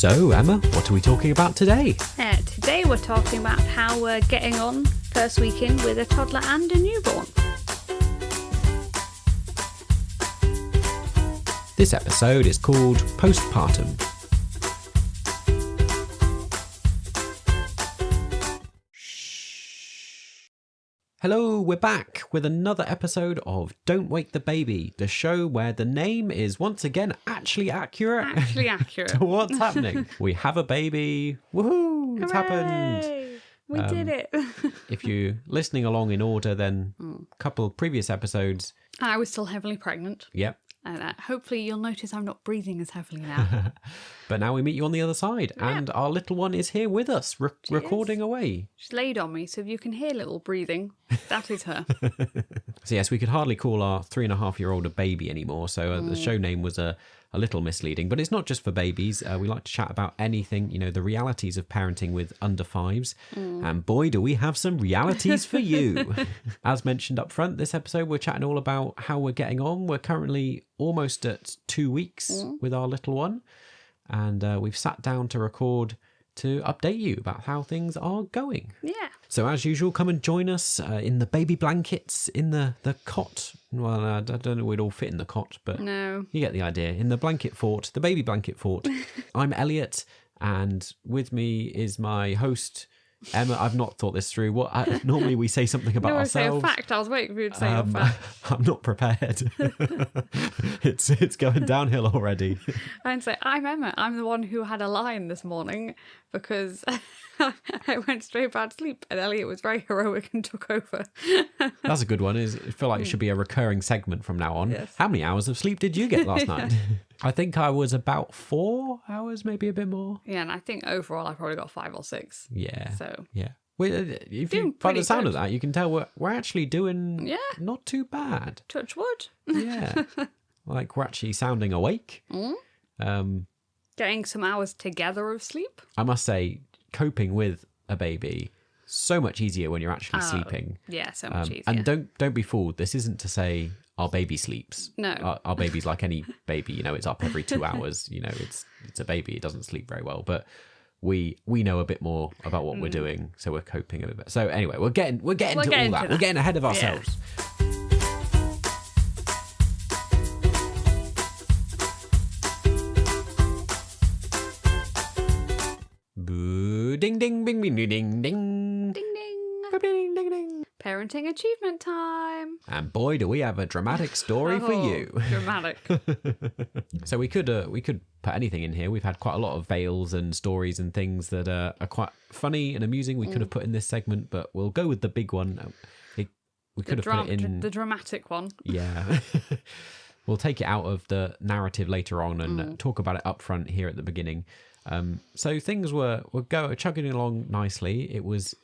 So, Emma, what are we talking about today? Today we're talking about how we're getting on first weekend with a toddler and a newborn. This episode is called Postpartum. Hello, we're back with another episode of Don't Wake the Baby, the show where the name is once again actually accurate. Actually accurate. To what's happening. We have a baby. Woohoo! It's happened. We did it. If you're listening along in order, then a couple of previous episodes. I was still heavily pregnant. Yep. And hopefully you'll notice I'm not breathing as heavily now. But now we meet you on the other side, and our little one is here with us, recording away. She's laid on me, so if you can hear little breathing, that is her. So yes, we could hardly call our 3.5-year-old a baby anymore, so the show name was a little misleading. But it's not just for babies. We like to chat about anything, the realities of parenting with under fives. And boy, do we have some realities for you. As mentioned up front, this episode, we're chatting all about how we're getting on. We're currently almost at 2 weeks with our little one. And we've sat down to record to update you about how things are going. Yeah. So as usual, come and join us in the baby blankets, in the cot. Well, I don't know we'd all fit in the cot, but No. You get the idea. In the blanket fort, the baby blanket fort. I'm Elliot, and with me is my host, Emma. I've not thought this through. Normally we say something about ourselves. Say a fact. I was waiting for you to say a fact. I'm not prepared. It's going downhill already. I'd say, I'm Emma. I'm the one who had a line this morning because I went straight back to sleep and Elliot was very heroic and took over. That's a good one. I feel like it should be a recurring segment from now on. Yes. How many hours of sleep did you get last night? I think I was about 4 hours, maybe a bit more. Yeah, and I think overall I probably got 5 or 6. Yeah. So yeah. If you, by the sound of that, you can tell we're actually doing not too bad. Touch wood. Yeah. Like we're actually sounding awake. Getting some hours together of sleep. I must say, coping with a baby, so much easier when you're actually sleeping. Yeah, so much easier. And don't be fooled. This isn't to say our baby sleeps. No. Our baby's like any baby, it's up every 2 hours. It's a baby. It doesn't sleep very well. But we know a bit more about what we're doing, so we're coping a bit better. So anyway, we're getting to all that. We're getting ahead of ourselves. Boo, ding ding bing bing ding ding Ding ding. ding ding ding. Parenting achievement time. And boy, do we have a dramatic story for you. Dramatic. So we could put anything in here. We've had quite a lot of fails and stories and things that are quite funny and amusing. We could have put in this segment, but we'll go with the big one. We could have put it in the dramatic one. Yeah. We'll take it out of the narrative later on and talk about it up front here at the beginning. So things were chugging along nicely. It was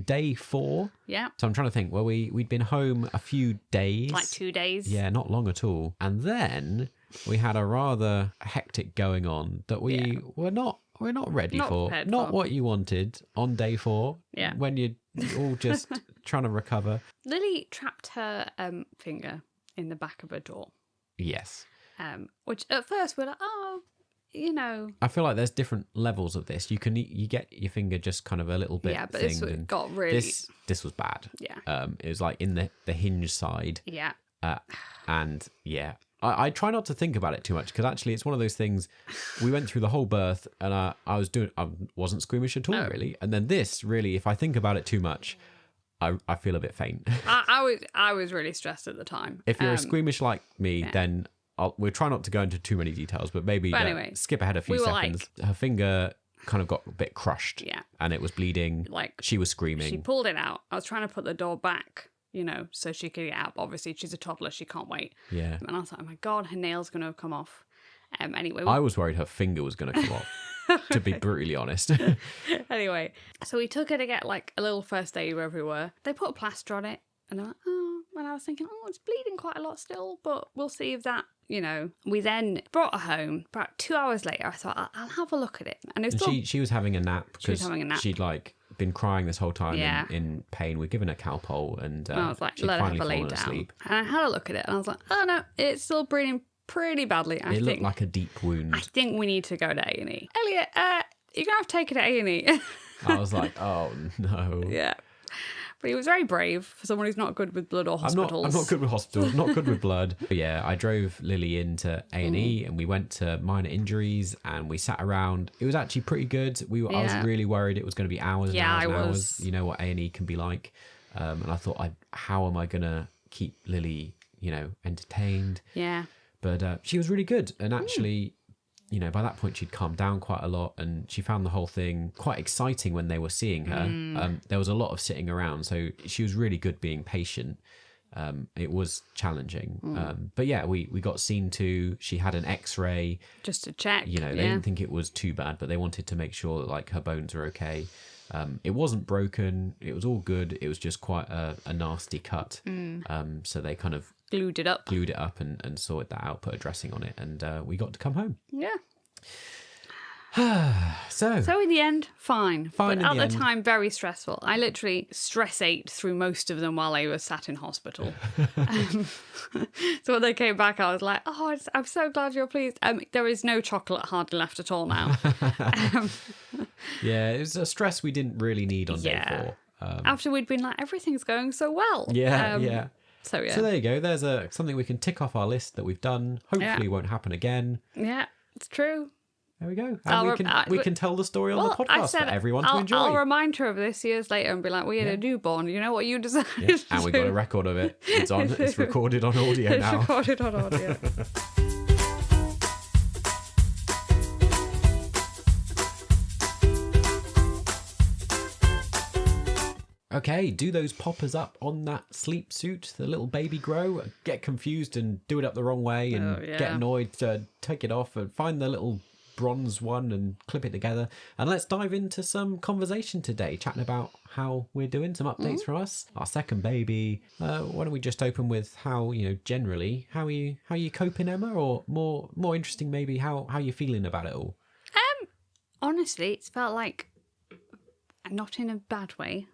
day 4. Yeah. So I'm trying to think. Well, we'd been home a few days. Like 2 days. Yeah, not long at all. And then we had a rather hectic going on that we're not ready for. Not what you wanted on day 4. Yeah. When you're all just trying to recover. Lily trapped her finger in the back of her door. Yes. Which at first we're like, I feel like there's different levels of this. You get your finger just kind of a little bit. Yeah, but this got really. This was bad. Yeah. It was like in the hinge side. Yeah. And yeah, I try not to think about it too much because actually it's one of those things. We went through the whole birth and I wasn't squeamish at all really. And then this really, if I think about it too much, I feel a bit faint. I was really stressed at the time. If you're squeamish like me, then we'll try not to go into too many details, but maybe anyway, skip ahead a few seconds. Her finger kind of got a bit crushed. Yeah. And it was bleeding. Like she was screaming. She pulled it out. I was trying to put the door back, so she could get out. But obviously, she's a toddler. She can't wait. Yeah. And I was like, oh my God, her nail's going to come off. Anyway. I was worried her finger was going to come off, to be brutally honest. Anyway, so we took her to get like a little first aid wherever we were. They put a plaster on it. And I'm like, and I was thinking, it's bleeding quite a lot still, but we'll see if that, We then brought her home. About 2 hours later, I thought, I'll have a look at it. And it was she was having a nap because she'd been crying this whole time in pain. We'd given her Calpol and I was like, she'd let her finally have a lay fallen down. asleep. And I had a look at it and I was like, oh no, it's still bleeding pretty badly. It looked like a deep wound. I think we need to go to A&E. Elliot, you're going to have to take it to A&E. I was like, oh no. Yeah. But he was very brave for someone who's not good with blood or hospitals. I'm not good with hospitals, not good with blood. But yeah, I drove Lily into A&E and we went to minor injuries and we sat around. It was actually pretty good. I was really worried it was going to be hours and hours and hours. You know what A&E can be like. And I thought, how am I going to keep Lily, entertained? Yeah. But she was really good. And actually, by that point, she'd calmed down quite a lot and she found the whole thing quite exciting when they were seeing her. There was a lot of sitting around. So she was really good being patient. It was challenging. But yeah, we got seen to. She had an X-ray. Just to check. They didn't think it was too bad, but they wanted to make sure that her bones were okay. It wasn't broken. It was all good. It was just quite a nasty cut. So they kind of glued it up and sorted that out, put a dressing on it, and we got to come home. Yeah. So in the end, fine. But at the end. time, very stressful. I literally stress ate through most of them while I was sat in hospital. So when they came back, I was like, oh, I'm so glad you're pleased. There is no chocolate hardly left at all now. Yeah, it was a stress we didn't really need on day 4. After we'd been like, everything's going so well. Yeah. So yeah. So there you go. There's something we can tick off our list that we've done. Hopefully it won't happen again. Yeah, it's true. There we go. And we can tell the story on the podcast for everyone to enjoy. I'll remind her of this years later and be like, we had a newborn. You know what you decided to do? And we got a record of it. It's on. It's recorded on audio now. It's recorded on audio. Okay, do those poppers up on that sleep suit, the little baby grow, get confused and do it up the wrong way and get annoyed, take it off and find the little bronze one and clip it together. And let's dive into some conversation today, chatting about how we're doing, some updates from us, our second baby. Why don't we just open with how, generally, how are you coping, Emma? Or more interesting maybe, how you feeling about it all? Honestly, it's felt like, not in a bad way,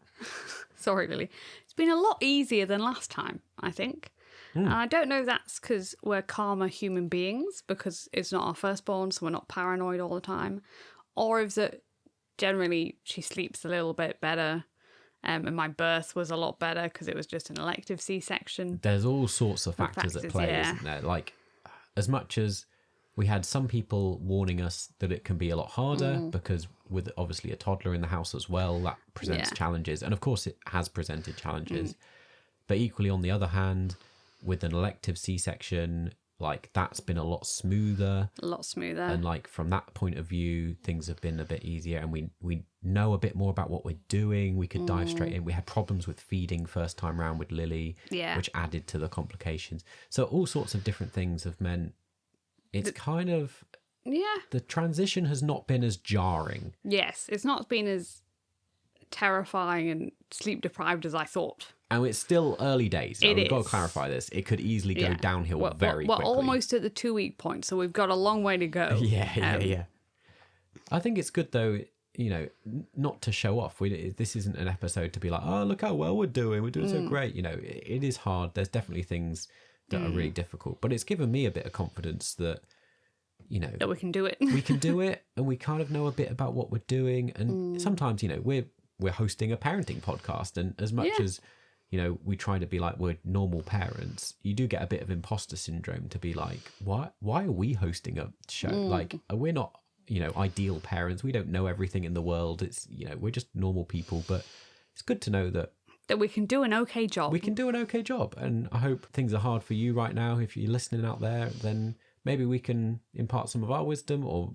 sorry, Lily. It's been a lot easier than last time, I think. And I don't know if that's because we're calmer human beings, because it's not our firstborn, so we're not paranoid all the time. Or if that generally she sleeps a little bit better. And my birth was a lot better because it was just an elective C-section. There's all sorts of factors at play, isn't there? Like, as much as we had some people warning us that it can be a lot harder because with obviously a toddler in the house as well, that presents challenges. And of course it has presented challenges. But equally, on the other hand, with an elective C-section, like that's been a lot smoother. And like from that point of view, things have been a bit easier and we know a bit more about what we're doing. We could dive straight in. We had problems with feeding first time round with Lily, which added to the complications. So all sorts of different things have meant it's kind of... Yeah. The transition has not been as jarring. Yes, it's not been as terrifying and sleep deprived as I thought. And it's still early days. We've got to clarify this. It could easily go downhill very quickly. We're almost at the 2-week point, so we've got a long way to go. Yeah. I think it's good, though, not to show off. This isn't an episode to be like, oh, look how well we're doing. We're doing so great. It is hard. There's definitely things that are really difficult. But it's given me a bit of confidence that, that we can do it. We can do it, and we kind of know a bit about what we're doing. And sometimes, we're hosting a parenting podcast, and as much as we try to be like we're normal parents, you do get a bit of imposter syndrome to be like, why are we hosting a show? Like, we're not ideal parents. We don't know everything in the world. It's we're just normal people, but it's good to know that we can do an okay job. We can do an okay job, and I hope things are hard for you right now. If you're listening out there, then maybe we can impart some of our wisdom, or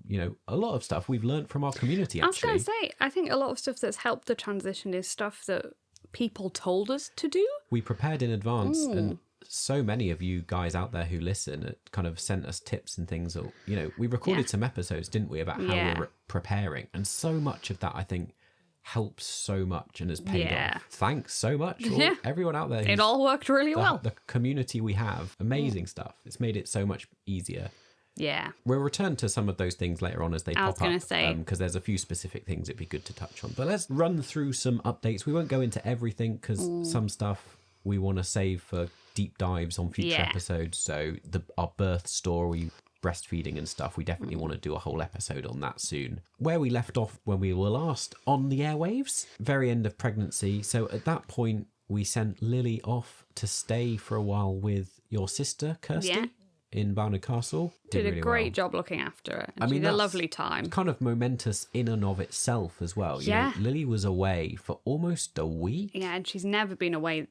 a lot of stuff we've learned from our community. Actually, I was going to say, I think a lot of stuff that's helped the transition is stuff that people told us to do. We prepared in advance, and so many of you guys out there who listen kind of sent us tips and things. Or we recorded some episodes, didn't we, about how we're preparing, and so much of that I think helps so much and has paid off. Thanks so much, everyone out there. It all worked really well. The community we have, amazing stuff. It's made it so much easier. Yeah. We'll return to some of those things later on as they pop up. I was going to say. Because there's a few specific things it'd be good to touch on. But let's run through some updates. We won't go into everything because some stuff we want to save for deep dives on future Yeah. episodes. So our birth story, breastfeeding and stuff, we definitely want to do a whole episode on that soon. Where we left off when we were last on the airwaves, very end of pregnancy. So at that point, we sent Lily off to stay for a while with your sister, Kirsty. Yeah. In Barnard Castle. Did a really great well. job looking after her. And I she mean, had a that's lovely time. kind of momentous in and of itself as well. You Yeah. know, Lily was away for almost a week. Yeah, and she's never been away.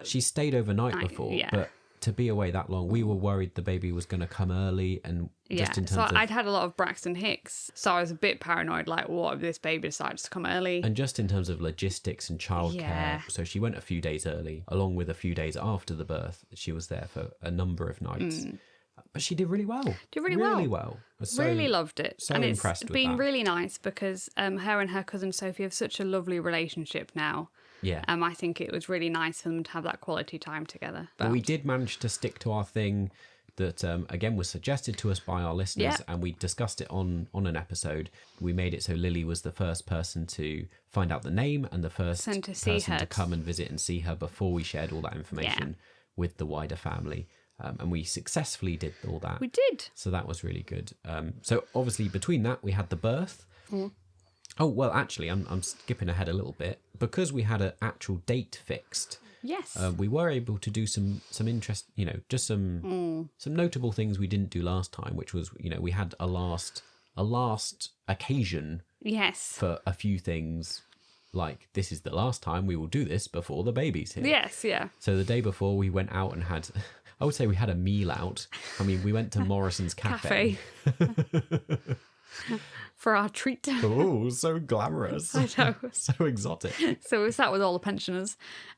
She stayed overnight before, yeah. but to be away that long, we were worried the baby was going to come early, and just in terms so of... I'd had a lot of Braxton Hicks, so I was a bit paranoid, like, what if this baby decides to come early? And just in terms of logistics and childcare, Yeah. so she went a few days early, along with a few days after the birth. She was there for a number of nights. But she did really well. Really well. So, really loved it. So and impressed it's with been that. really nice because her and her cousin Sophie have such a lovely relationship now. Yeah. I think it was really nice for them to have that quality time together. But we did manage to stick to our thing that, again, was suggested to us by our listeners, and we discussed it on an episode. We made it so Lily was the first person to find out the name and the first person to come and visit and see her before we shared all that information with the wider family. And we successfully did all that. We did. So that was really good. So obviously between that, we had the birth. Oh, well, actually, I'm skipping ahead a little bit. Because we had an actual date fixed, Yes. we were able to do some interest, you know, just some notable things we didn't do last time, which was, you know, we had a last occasion yes. for a few things, like this is the last time we will do this before the baby's here. Yes, yeah. So the day before we went out and had, I would say we had a meal out. I mean, we went to Morrison's Cafe. For our treat. Oh, so glamorous. I know. So exotic. So we sat with all the pensioners.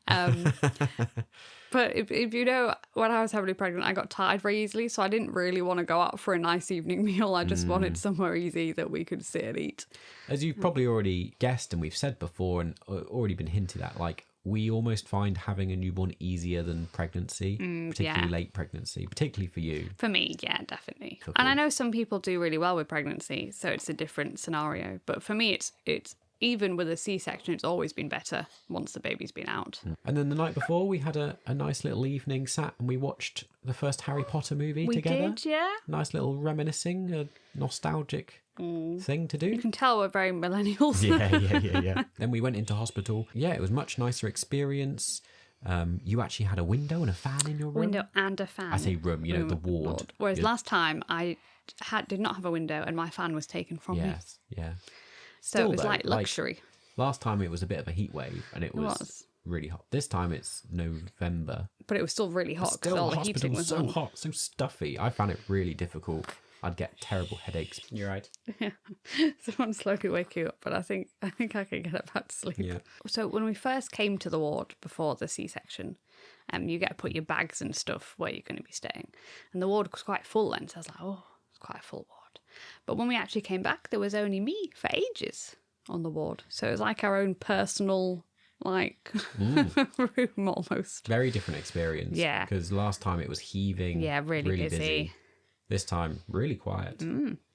But if you know, when I was heavily pregnant, I got tired very easily. So I didn't really want to go out for a nice evening meal. I just wanted somewhere easy that we could sit and eat. As you've probably already guessed and we've said before and already been hinted at, like, we almost find having a newborn easier than pregnancy, particularly late pregnancy, particularly for you. For me, yeah, definitely. Cool. And I know some people do really well with pregnancy, so it's a different scenario. But for me, it's even with a C-section, it's always been better once the baby's been out. And then the night before, we had a nice little evening sat and we watched the first Harry Potter movie together. We did, yeah. Nice little reminiscing, a nostalgic thing to do. You can tell we're very millennials. Yeah. Then we went into hospital. Yeah, it was a much nicer experience. You actually had a window and a fan in your room. Window and a fan. I say room, you know, the ward. Whereas last time I did not have a window and my fan was taken from me. Yes, yeah. So Still, it was though, like luxury. Last time it was a bit of a heat wave and it was really hot. This time it's November. But it was still really hot because all the heating was so on. hot, so stuffy. I found it really difficult. I'd get terrible headaches. You're right. Yeah. Someone slowly wake you up, but I think I can get back to sleep. Yeah. So when we first came to the ward before the C-section, you get to put your bags and stuff where you're going to be staying. And the ward was quite full then, so I was like, oh, it's quite a full ward. But when we actually came back, there was only me for ages on the ward. So it was like our own personal, like, room almost. Very different experience. Yeah. Because last time it was heaving. Yeah, really busy. This time, really quiet.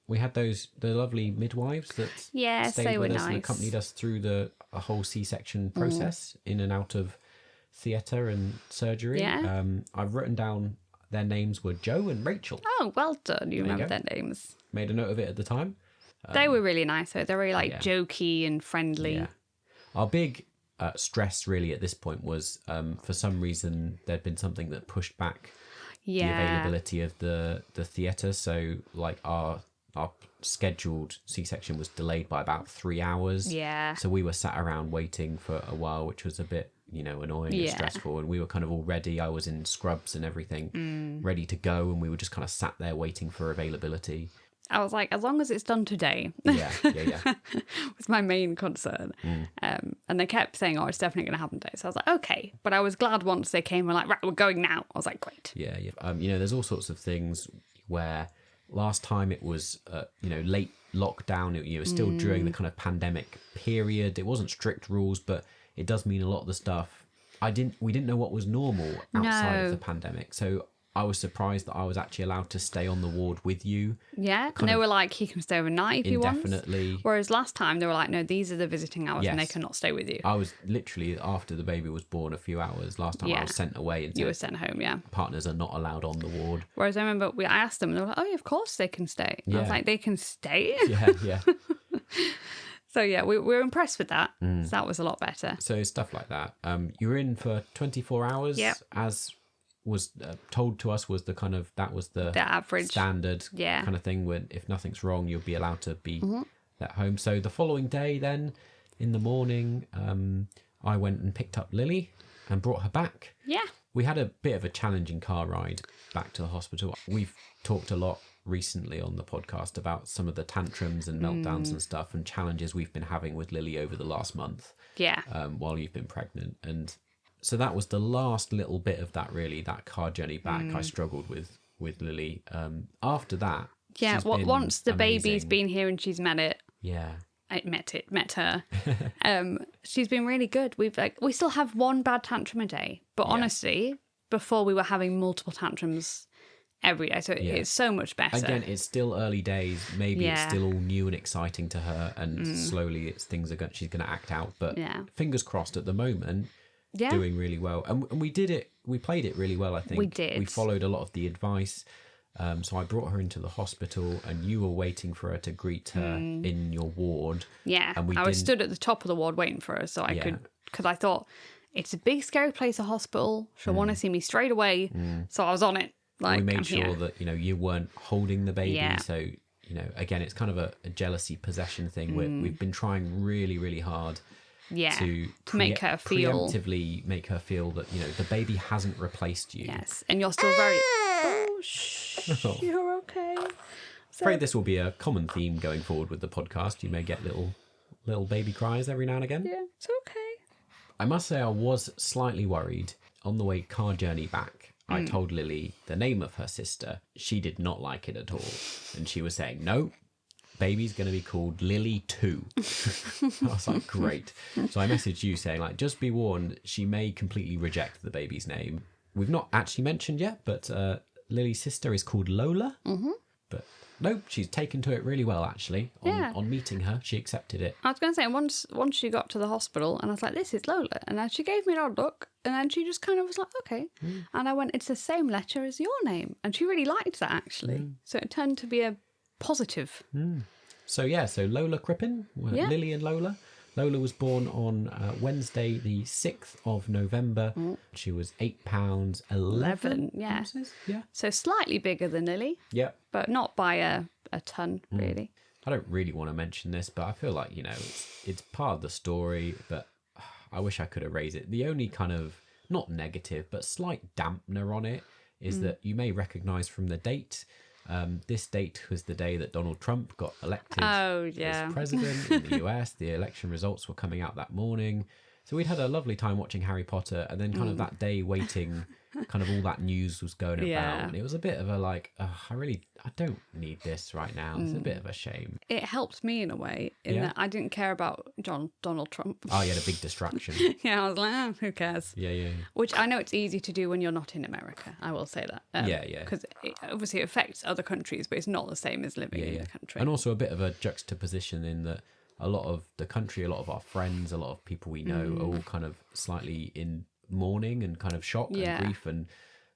We had the lovely midwives that stayed they were with us nice. and accompanied us through a whole C-section process in and out of theatre and surgery. Yeah. I've written down their names were Joe and Rachel. Oh, well done. You remember go. their names. Made a note of it at the time. They were really nice. They're very jokey and friendly. Yeah. Our big stress really at this point was for some reason there'd been something that pushed back the availability of the theatre. So like our scheduled C-section was delayed by about 3 hours. Yeah. So we were sat around waiting for a while, which was a bit, annoying and stressful. And we were kind of all ready. I was in scrubs and everything, ready to go. And we were just kind of sat there waiting for availability. I was like, as long as it's done today. Yeah. was my main concern. And they kept saying, oh, it's definitely going to happen today. So I was like, okay. But I was glad once they came and like, right, we're going now. I was like, great. Yeah. There's all sorts of things where last time it was, late lockdown. It was still during the kind of pandemic period. It wasn't strict rules, but it does mean a lot of the stuff. We didn't know what was normal outside of the pandemic. So I was surprised that I was actually allowed to stay on the ward with you. Yeah, and they were like, he can stay overnight if he wants. Indefinitely. Whereas last time they were like, no, these are the visiting hours and they cannot stay with you. I was literally, after the baby was born a few hours, last time I was sent away. And you were sent home, yeah. Partners are not allowed on the ward. Whereas I remember I asked them and they were like, oh, yeah, of course they can stay. And I was like, they can stay? Yeah. So yeah, we were impressed with that. So that was a lot better. So stuff like that. You were in for 24 hours, as was told to us was the average standard kind of thing. When if nothing's wrong, you'll be allowed to be at home. So the following day, then in the morning, I went and picked up Lily and brought her back. Yeah, we had a bit of a challenging car ride back to the hospital. We've talked a lot recently on the podcast about some of the tantrums and meltdowns and stuff and challenges we've been having with Lily over the last month. Yeah. While you've been pregnant. And so that was the last little bit of that, really, that car journey back. I struggled with Lily. After that, once the amazing. baby's been here and she's met it. Yeah. I met her. She's been really good. We still have one bad tantrum a day, but honestly, before we were having multiple tantrums every day, so it's so much better. Again, it's still early days. Maybe it's still all new and exciting to her, and slowly she's going to act out. But fingers crossed at the moment. Yeah. Doing really well. And we played it really well, I think. We did. We followed a lot of the advice. So I brought her into the hospital and you were waiting for her to greet her in your ward. Yeah, and I was stood at the top of the ward waiting for her so I could, because I thought, it's a big scary place, a hospital. She'll want to see me straight away. So I was on it. We made sure that, you weren't holding the baby. Yeah. So, again, it's kind of a jealousy possession thing. We've been trying really, really hard. Yeah, to make her feel... Preemptively make her feel that, the baby hasn't replaced you. Yes, and you're still very... Oh, shh, you're okay. Afraid this will be a common theme going forward with the podcast. You may get little baby cries every now and again. Yeah, it's okay. I must say I was slightly worried. On the way car journey back, I told Lily the name of her sister. She did not like it at all. And she was saying, no, baby's going to be called Lily 2. I was like, great. So I messaged you saying, just be warned, she may completely reject the baby's name. We've not actually mentioned yet, but Lily's sister is called Lola. But no, she's taken to it really well, actually. On meeting her, she accepted it. I was going to say, once she got to the hospital, and I was like, this is Lola. And then she gave me an odd look, and then she just kind of was like, okay. And I went, it's the same letter as your name. And she really liked that, actually. So it turned to be a positive. So Lola Crippen, Lily and Lola. Lola was born on Wednesday, the 6th of November. She was £8.11. Yeah. Yeah. So slightly bigger than Lily. Yeah. But not by a ton, really. I don't really want to mention this, but I feel like, it's part of the story, but I wish I could erase it. The only kind of, not negative, but slight dampener on it is that you may recognise from the date. This date was the day that Donald Trump got elected as president in the US. The election results were coming out that morning. So we'd had a lovely time watching Harry Potter, and then kind of that day waiting, kind of all that news was going about. And it was a bit of a I don't need this right now. It's a bit of a shame. It helped me in a way, in that I didn't care about Donald Trump. Oh, you had a big distraction. I was like, who cares? Yeah. Which I know it's easy to do when you're not in America. I will say that. Because obviously it affects other countries, but it's not the same as living in the country. And also a bit of a juxtaposition in that a lot of the country, a lot of our friends, a lot of people we know are all kind of slightly in mourning and kind of shock and grief and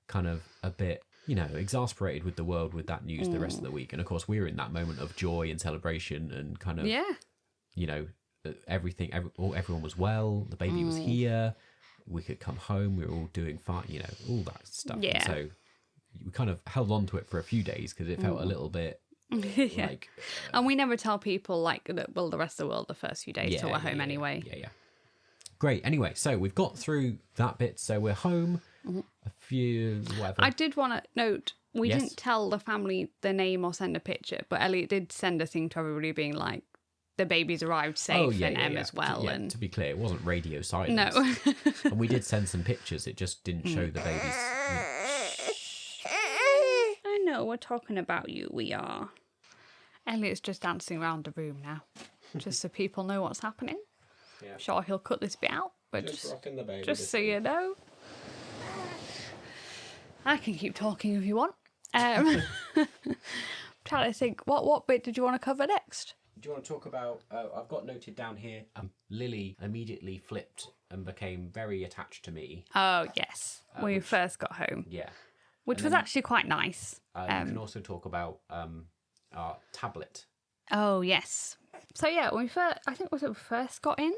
kind of a bit, exasperated with the world with that news the rest of the week. And of course, we were in that moment of joy and celebration and kind of, everyone was well. The baby was here. We could come home. We were all doing fine, all that stuff. Yeah. And so we kind of held on to it for a few days because it felt a little bit and we never tell people the rest of the world the first few days till we're home anyway. Yeah. Great. Anyway, so we've got through that bit. So we're home. A few, whatever. I did want to note, we didn't tell the family the name or send a picture, but Elliot did send a thing to everybody being like, the baby's arrived safe and Em as well. And to be clear, it wasn't radio silence. No. And we did send some pictures. It just didn't show the baby's... I know, we're talking about you. We are. Elliot's just dancing around the room now, just so people know what's happening. Yeah. Sure, he'll cut this bit out, but just rocking the baby, just so you know. I can keep talking if you want. I'm trying to think, what bit did you want to cover next? Do you want to talk about, I've got noted down here, Lily immediately flipped and became very attached to me. Oh, yes. When we first got home. Yeah. Which was actually quite nice. You can also talk about our tablet. Oh, yes. So, yeah, when I think when we first got in,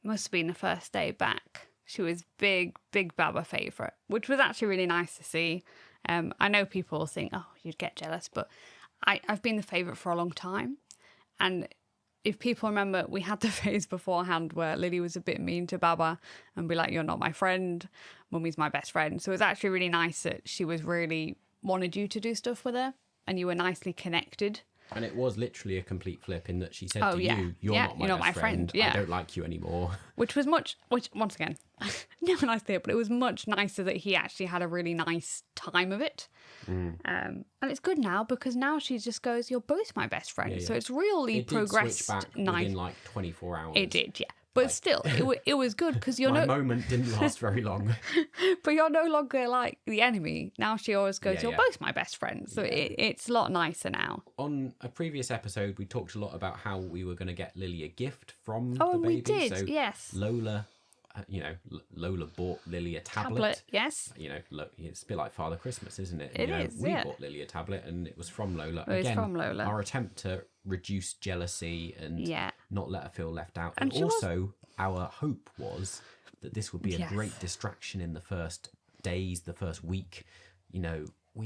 must have been the first day back. She was big Baba favourite, which was actually really nice to see. I know people think, oh, you'd get jealous, but I've been the favourite for a long time. And if people remember, we had the phase beforehand where Lily was a bit mean to Baba and be like, you're not my friend, Mummy's my best friend. So it was actually really nice that she was really wanted you to do stuff with her and you were nicely connected. And it was literally a complete flip in that she said to you, you're not my best friend. Yeah. I don't like you anymore. Which once again, never nice to hear, but it was much nicer that he actually had a really nice time of it. And it's good now because now she just goes, you're both my best friend. Yeah, yeah. So it's really progressed switch back within like 24 hours. It did, yeah. But still, it was good because you're My moment didn't last very long. But you're no longer like the enemy. Now she always goes, you're both my best friends. So it's a lot nicer now. On a previous episode, we talked a lot about how we were going to get Lily a gift from the baby. Oh, we did, so yes. Lola, Lola bought Lily a tablet. Yes. It's a bit like Father Christmas, isn't it? It is, We bought Lily a tablet and it was from Lola. It was from Lola. Our attempt to reduce jealousy and not let her feel left out. And also, our hope was that this would be a great distraction in the first days, the first week. We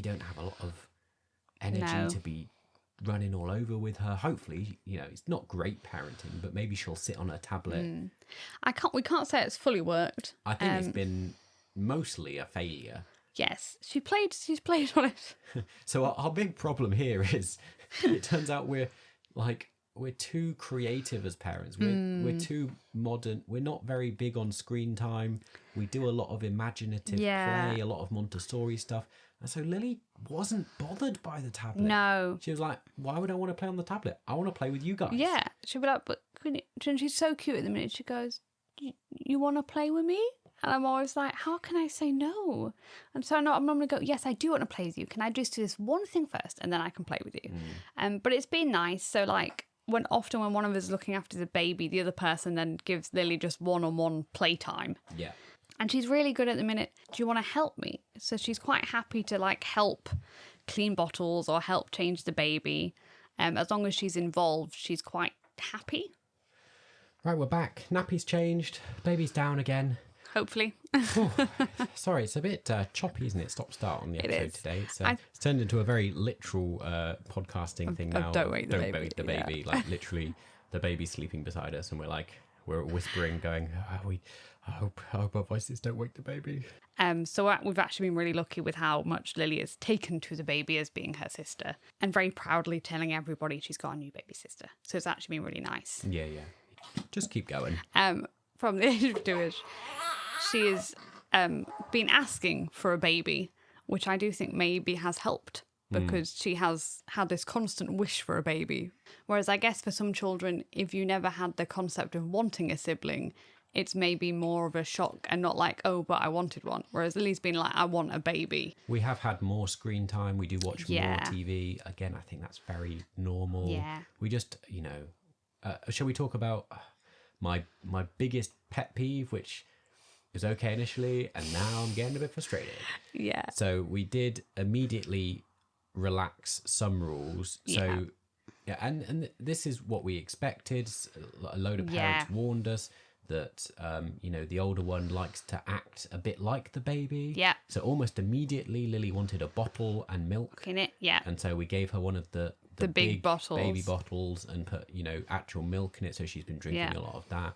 don't have a lot of energy to be running all over with her. Hopefully, it's not great parenting, but maybe she'll sit on her tablet. We can't say it's fully worked. I think it's been mostly a failure. Yes, she's played on it. So our big problem here is it turns out we're too creative as parents. We're too modern. We're not very big on screen time. We do a lot of imaginative play, a lot of Montessori stuff. And so Lily wasn't bothered by the tablet. No. She was like, why would I want to play on the tablet? I want to play with you guys. Yeah. She'd be like, but and she's so cute at the minute. She goes, you want to play with me? And I'm always like, how can I say no? And so I'm going to go, yes, I do want to play with you. Can I just do this one thing first and then I can play with you? But it's been nice. So when one of us is looking after the baby, the other person then gives Lily just one-on-one playtime. Yeah. And she's really good at the minute. Do you want to help me? So she's quite happy to help clean bottles or help change the baby. As long as she's involved, she's quite happy. Right, we're back. Nappy's changed. Baby's down again. Hopefully. Sorry, it's a bit choppy, isn't it? Stop-start on the episode today. It's turned into a very literal podcasting thing now. Don't wake the baby. Yeah. Literally, the baby's sleeping beside us, and we're whispering, going, I hope our voices don't wake the baby. So we've actually been really lucky with how much Lily has taken to the baby as being her sister, and very proudly telling everybody she's got a new baby sister. So it's actually been really nice. Yeah. Just keep going. From the age of 2ish, she has been asking for a baby, which I do think maybe has helped because she has had this constant wish for a baby. Whereas I guess for some children, if you never had the concept of wanting a sibling, it's maybe more of a shock and not like, oh, but I wanted one. Whereas Lily's been like, I want a baby. We have had more screen time. We do watch more TV. Again, I think that's very normal. Yeah. We just, shall we talk about my biggest pet peeve, which was okay initially, and now I'm getting a bit frustrated. Yeah. So we did immediately relax some rules. So, and this is what we expected. A load of parents warned us that, the older one likes to act a bit like the baby. Yeah. So almost immediately, Lily wanted a bottle and milk. In it, yeah. And so we gave her one of the big bottles, baby bottles, and put, actual milk in it. So she's been drinking a lot of that,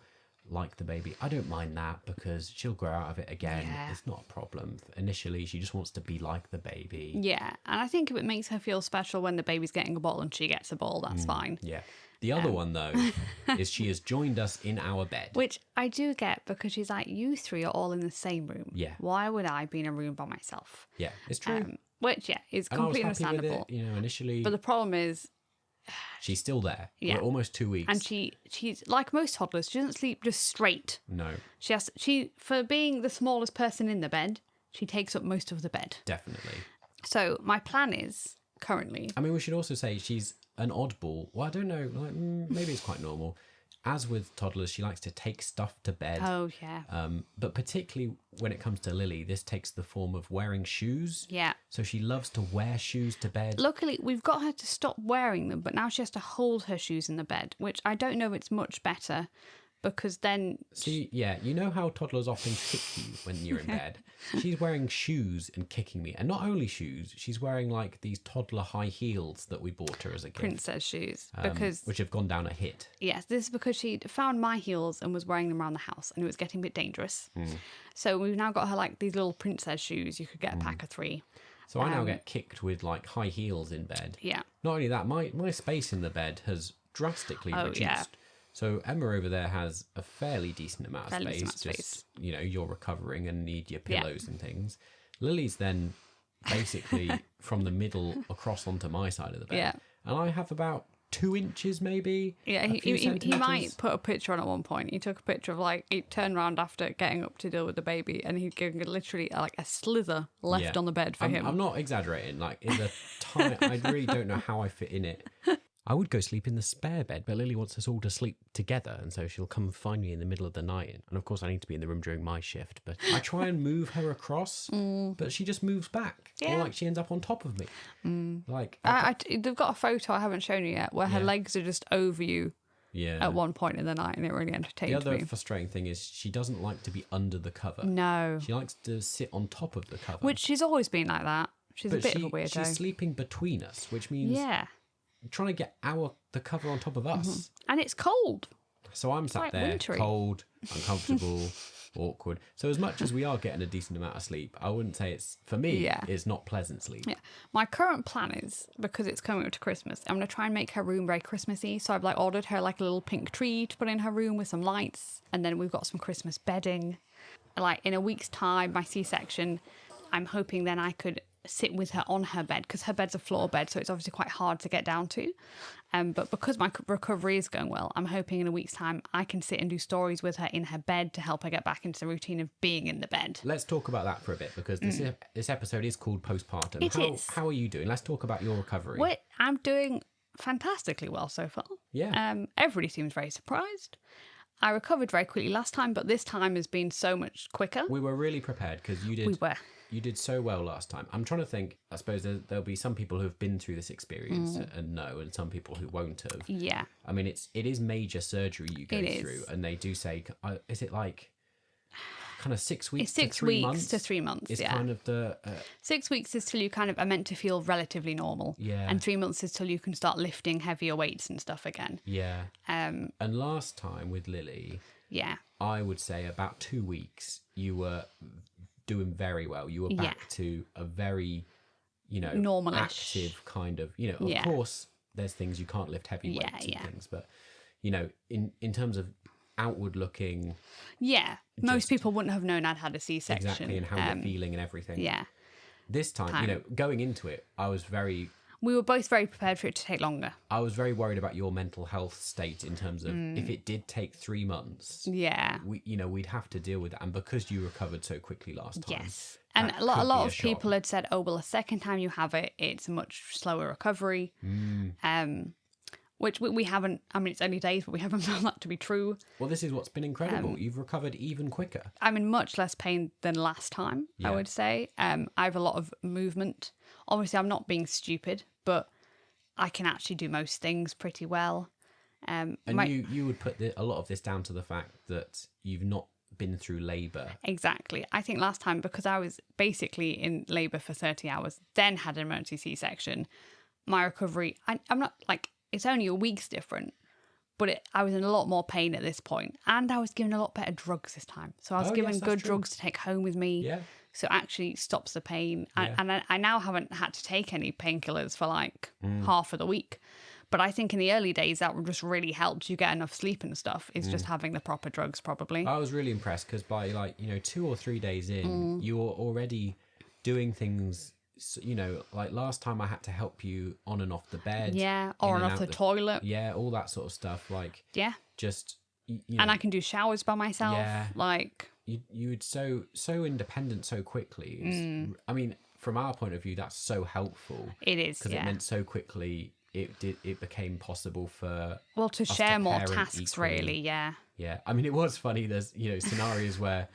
like the baby. I don't mind that because she'll grow out of it again. Yeah. It's not a problem. Initially, she just wants to be like the baby. Yeah. And I think if it makes her feel special when the baby's getting a bottle and she gets a ball, that's fine. Yeah. The other one, though, is she has joined us in our bed. Which I do get because she's like, you three are all in the same room. Yeah. Why would I be in a room by myself? Yeah, it's true. Which, is completely understandable. With it, initially. But the problem is... she's still there. Yeah. We're almost 2 weeks. And she's like most toddlers, she doesn't sleep just straight. No. For being the smallest person in the bed, she takes up most of the bed. Definitely. So my plan is currently... I mean, we should also say she's an oddball. Well, I don't know. Like, maybe it's quite normal. As with toddlers, she likes to take stuff to bed. Oh, yeah. But particularly when it comes to Lily, this takes the form of wearing shoes. Yeah. So she loves to wear shoes to bed. Luckily, we've got her to stop wearing them, but now she has to hold her shoes in the bed, which I don't know if it's much better, because then... See, yeah, you know how toddlers often kick you when you're in bed? She's wearing shoes and kicking me. And not only shoes, she's wearing like these toddler high heels that we bought her as a gift. Princess shoes. Because... which have gone down a hit. Yes, this is because she'd found my heels and was wearing them around the house, and it was getting a bit dangerous. So we've now got her like these little princess shoes. You could get a pack of 3. So I now get kicked with like high heels in bed. Yeah. Not only that, my space in the bed has drastically reduced. Yeah. So Emma over there has a fairly decent amount of space. You know, you're recovering and need your pillows and things. Lily's then basically from the middle across onto my side of the bed. Yeah. And I have about 2 inches maybe. Yeah, he might put a picture on at one point. He took a picture of like, he turned around after getting up to deal with the baby, and he'd given literally like a slither left on the bed for him. I'm not exaggerating. Like, in the time, I really don't know how I fit in it. I would go sleep in the spare bed, but Lily wants us all to sleep together, and so she'll come find me in the middle of the night. And of course, I need to be in the room during my shift, but I try and move her across, but she just moves back. Yeah. Or like she ends up on top of me. Like they've got a photo I haven't shown you yet where her legs are just over you at one point in the night, and it really entertained me. The other frustrating thing is she doesn't like to be under the cover. No. She likes to sit on top of the cover. Which she's always been like that. She's a bit of a weirdo. She's sleeping between us, which means trying to get the cover on top of us. And it's cold. So I'm sat there, wintry. cold, uncomfortable, awkward. So as much as we are getting a decent amount of sleep, I wouldn't say it's, for me, it's not pleasant sleep. Yeah. My current plan is, because it's coming up to Christmas, I'm going to try and make her room very Christmassy. So I've like ordered her like a little pink tree to put in her room with some lights. And then we've got some Christmas bedding. Like in a week's time, my C-section, I'm hoping then I could sit with her on her bed, because her bed's a floor bed, so it's obviously quite hard to get down to. But because my recovery is going well, I'm hoping in a week's time I can sit and do stories with her in her bed to help her get back into the routine of being in the bed. Let's talk about that for a bit, because this episode is called Postpartum. It is. How are you doing? Let's talk about your recovery. Well, I'm doing fantastically well so far. Yeah. Everybody seems very surprised. I recovered very quickly last time, but this time has been so much quicker. We were really prepared, because you did. We were. You did so well last time. I'm trying to think. I suppose there'll be some people who have been through this experience and know, and some people who won't have. Yeah. I mean, it is major surgery you go through, and they do say, is it like kind of 6 weeks? It's 6 to 3 weeks months? to 3 months. It's yeah. kind of the 6 weeks is till you kind of are meant to feel relatively normal. Yeah. And 3 months is till you can start lifting heavier weights and stuff again. yeah. And last time with Lily, Yeah. I would say about 2 weeks, you were doing very well. You were back to a very, Normal-ish. active kind of, of course, there's things you can't lift heavy weights and things, but, in terms of outward looking. Yeah. Most people wouldn't have known I'd had a C-section. Exactly, and how you're feeling and everything. Yeah. This time, going into it, we were both very prepared for it to take longer. I was very worried about your mental health state in terms of if it did take 3 months. Yeah. We'd have to deal with that. And because you recovered so quickly last time. Yes. And a lot of people had said, oh, well, the second time you have it, it's a much slower recovery. Which we haven't, I mean, it's only days, but we haven't found that to be true. Well, this is what's been incredible. You've recovered even quicker. I'm in much less pain than last time, I would say. I have a lot of movement. Obviously, I'm not being stupid, but I can actually do most things pretty well. And you would put a lot of this down to the fact that you've not been through labour. Exactly. I think last time, because I was basically in labour for 30 hours, then had an emergency C-section, my recovery, I'm not like, it's only a week's different, but I was in a lot more pain at this point. And I was given a lot better drugs this time. So I was given good drugs to take home with me. Yeah. So it actually stops the pain. Yeah. And I now haven't had to take any painkillers for like half of the week. But I think in the early days, that just really helped you get enough sleep and stuff, is just having the proper drugs, probably. I was really impressed because by 2 or 3 days in, you were already doing things, like last time I had to help you on and off the bed. Yeah, or on off the toilet. Yeah, all that sort of stuff. Yeah. Just, And I can do showers by myself. Yeah. Like... you would so independent so quickly. I mean, from our point of view, that's so helpful. It is, because it meant so quickly it became possible for to share more tasks, equally. really. Yeah, I mean, it was funny. There's scenarios where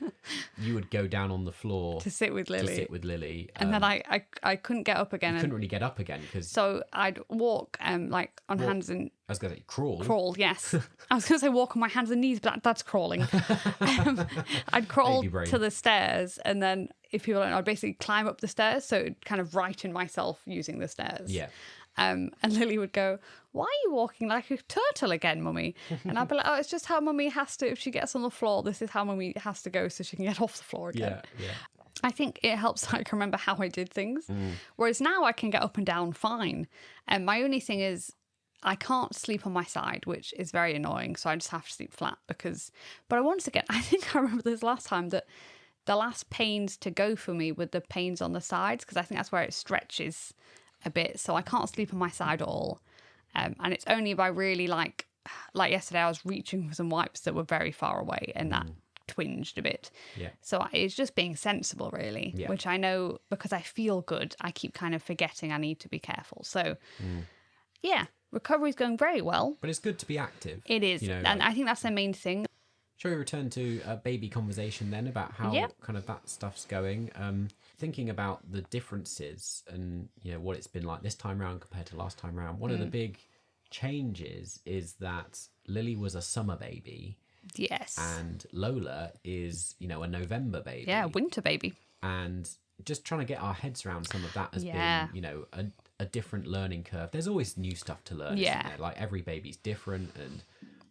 you would go down on the floor to sit with Lily, and then I couldn't get up again. You couldn't really get up again because so I'd walk like on hands and I was going to say crawl. Crawl, yes. I was going to say walk on my hands and knees, but that's crawling. I'd crawl to the stairs, and then if people don't know, I'd basically climb up the stairs, so kind of right in myself using the stairs. Yeah. And Lily would go, "Why are you walking like a turtle again, Mummy?" And I'd be like, "Oh, it's just how Mummy has to, if she gets on the floor, this is how Mummy has to go so she can get off the floor again." Yeah. I think it helps like remember how I did things. Whereas now I can get up and down fine. And my only thing is I can't sleep on my side, which is very annoying. So I just have to sleep flat but once again, I think I remember this last time that the last pains to go for me were the pains on the sides, because I think that's where it stretches a bit. So I can't sleep on my side at all. And it's only by really like yesterday, I was reaching for some wipes that were very far away and that twinged a bit. Yeah. So it's just being sensible, really, which I know because I feel good, I keep kind of forgetting I need to be careful. So yeah, recovery's going very well. But it's good to be active. It is. And I think that's the main thing. Shall we return to a baby conversation then about how kind of that stuff's going? Thinking about the differences and what it's been like this time round compared to last time round. One of the big changes is that Lily was a summer baby. Yes. And Lola is, a November baby. Yeah, winter baby. And just trying to get our heads around some of that has been, a different learning curve. There's always new stuff to learn, isn't there? Like every baby's different and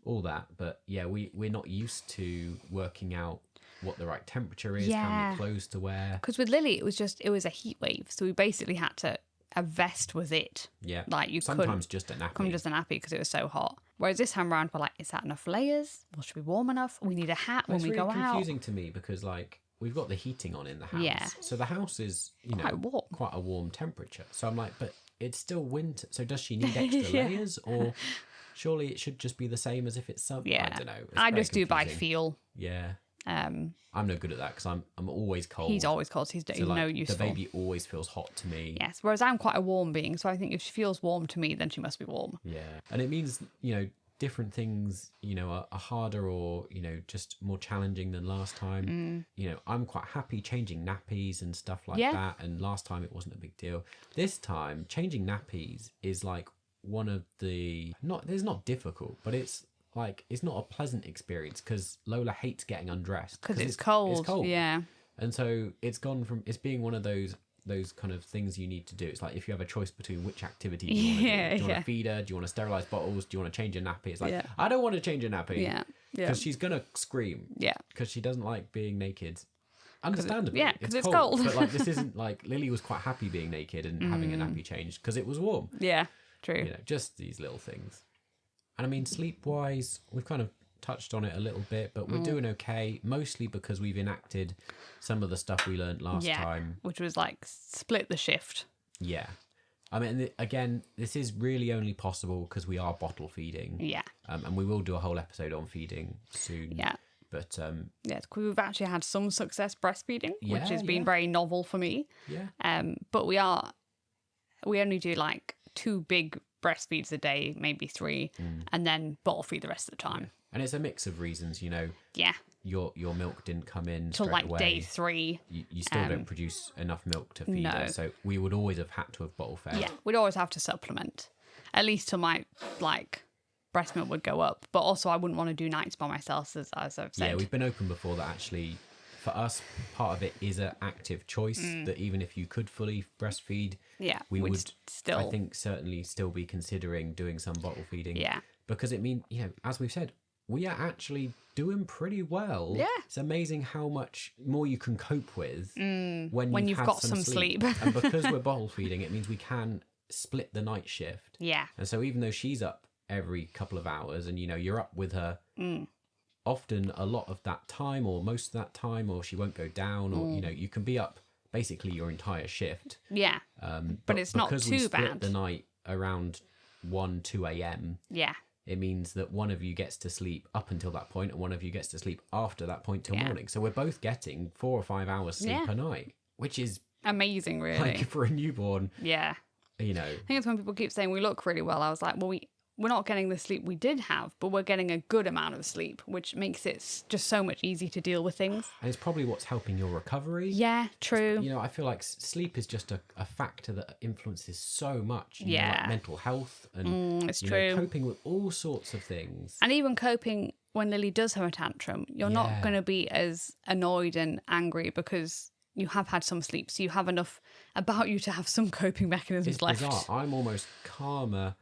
all that. But we're not used to working out what the right temperature is, how many clothes to wear. Because with Lily, it was a heat wave. So we basically had to, a vest was it. Yeah. Like you sometimes just a nappy. Just a nappy because it was so hot. Whereas this time round, we're like, is that enough layers? Will she be warm enough? We need a hat when we go out. It's really confusing to me because like we've got the heating on in the house. Yeah. So the house is, quite a warm temperature. So I'm like, but it's still winter. So does she need extra layers or surely it should just be the same as if it's summer? Yeah. I don't know. I just do by feel. Yeah. I'm no good at that because I'm always cold. He's always cold. So he's no useful. The baby always feels hot to me. Yes, whereas I'm quite a warm being, so I think if she feels warm to me, then she must be warm. Yeah, and it means different things are harder or just more challenging than last time. I'm quite happy changing nappies and stuff like that, and last time it wasn't a big deal. This time changing nappies is like one of the it's not difficult, but it's not a pleasant experience because Lola hates getting undressed because it's cold. It's cold. Yeah. And so it's gone from it's being one of those kind of things you need to do. It's like if you have a choice between which activity do you want to do. Do you want to feed her? Do you want to sterilize bottles? Do you want to change a nappy? It's like, I don't want to change a nappy. Yeah. Because she's going to scream. Yeah. Because she doesn't like being naked. Understandably. Because it's cold. But like this isn't like Lily was quite happy being naked and having a nappy changed because it was warm. Yeah, true. Just these little things. And I mean, sleep-wise, we've kind of touched on it a little bit, but we're doing okay, mostly because we've enacted some of the stuff we learned last time. Which was like split the shift. Yeah. I mean, again, this is really only possible because we are bottle feeding. Yeah. And we will do a whole episode on feeding soon. Yeah. But we've actually had some success breastfeeding, which has been very novel for me. Yeah. But we only do like 2 big breastfeeds a day, maybe 3, and then bottle feed the rest of the time. Yeah. And it's a mix of reasons, Yeah. Your milk didn't come in till straight like away. day 3. You still don't produce enough milk to feed her, so we would always have had to have bottle fed. Yeah, we'd always have to supplement, at least till my breast milk would go up. But also, I wouldn't want to do nights by myself, as I've said. Yeah, we've been open before that actually. For us, part of it is an active choice that even if you could fully breastfeed, we would still, I think, certainly still be considering doing some bottle feeding. Yeah. Because it means, as we've said, we are actually doing pretty well. Yeah. It's amazing how much more you can cope with when you've got some sleep. And because we're bottle feeding, it means we can split the night shift. Yeah. And so even though she's up every couple of hours and, you're up with her often a lot of that time or most of that time, or she won't go down, or you can be up basically your entire shift. Yeah. But it's not too bad. The night around 1-2 a.m. Yeah. it means that one of you gets to sleep up until that point and one of you gets to sleep after that point till morning. So we're both getting 4 or 5 hours sleep a night, which is amazing, really. like for a newborn. Yeah. You know. I think it's when people keep saying we look really well. I was like, well, we're not getting the sleep we did have, but we're getting a good amount of sleep, which makes it just so much easier to deal with things. And it's probably what's helping your recovery. Yeah, true. You know, I feel like sleep is just a factor that influences so much. You Yeah. know, like mental health and it's you true. know, coping with all sorts of things. And even coping when Lily does have a tantrum, you're not going to be as annoyed and angry because you have had some sleep. So you have enough about you to have some coping mechanisms It's left. bizarre. I'm almost calmer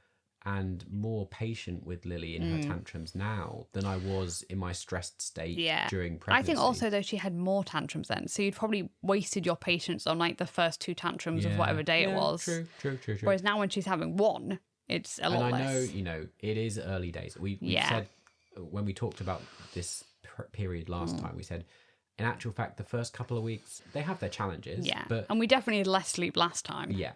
and more patient with Lily in her tantrums now than I was in my stressed state during pregnancy. I think also, though, she had more tantrums then. So you'd probably wasted your patience on like the first 2 tantrums of whatever day it was. True. Whereas now when she's having one, it's a lot less. And I know, you know, it is early days. We said, when we talked about this period last time, we said, in actual fact, the first couple of weeks, they have their challenges. Yeah, but and we definitely had less sleep last time. Yeah.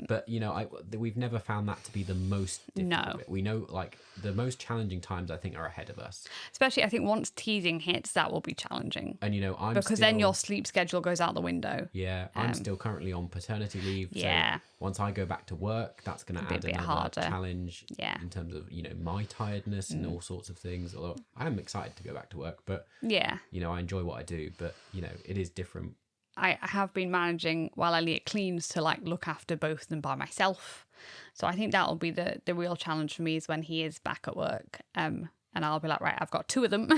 But, you know, we've never found that to be the most difficult bit. We know, like, the most challenging times, I think, are ahead of us. Especially, I think, once teething hits, that will be challenging. And, you know, Because then your sleep schedule goes out the window. Yeah, I'm still currently on paternity leave. Yeah. So once I go back to work, that's going to add another harder. challenge in terms of, you know, my tiredness and all sorts of things. Although I am excited to go back to work, but, you know, I enjoy what I do. But, you know, it is different. I have been managing while Elliot cleans to like look after both of them by myself. So I think that'll be the real challenge for me is when he is back at work. And I'll be like, right, I've got 2 of them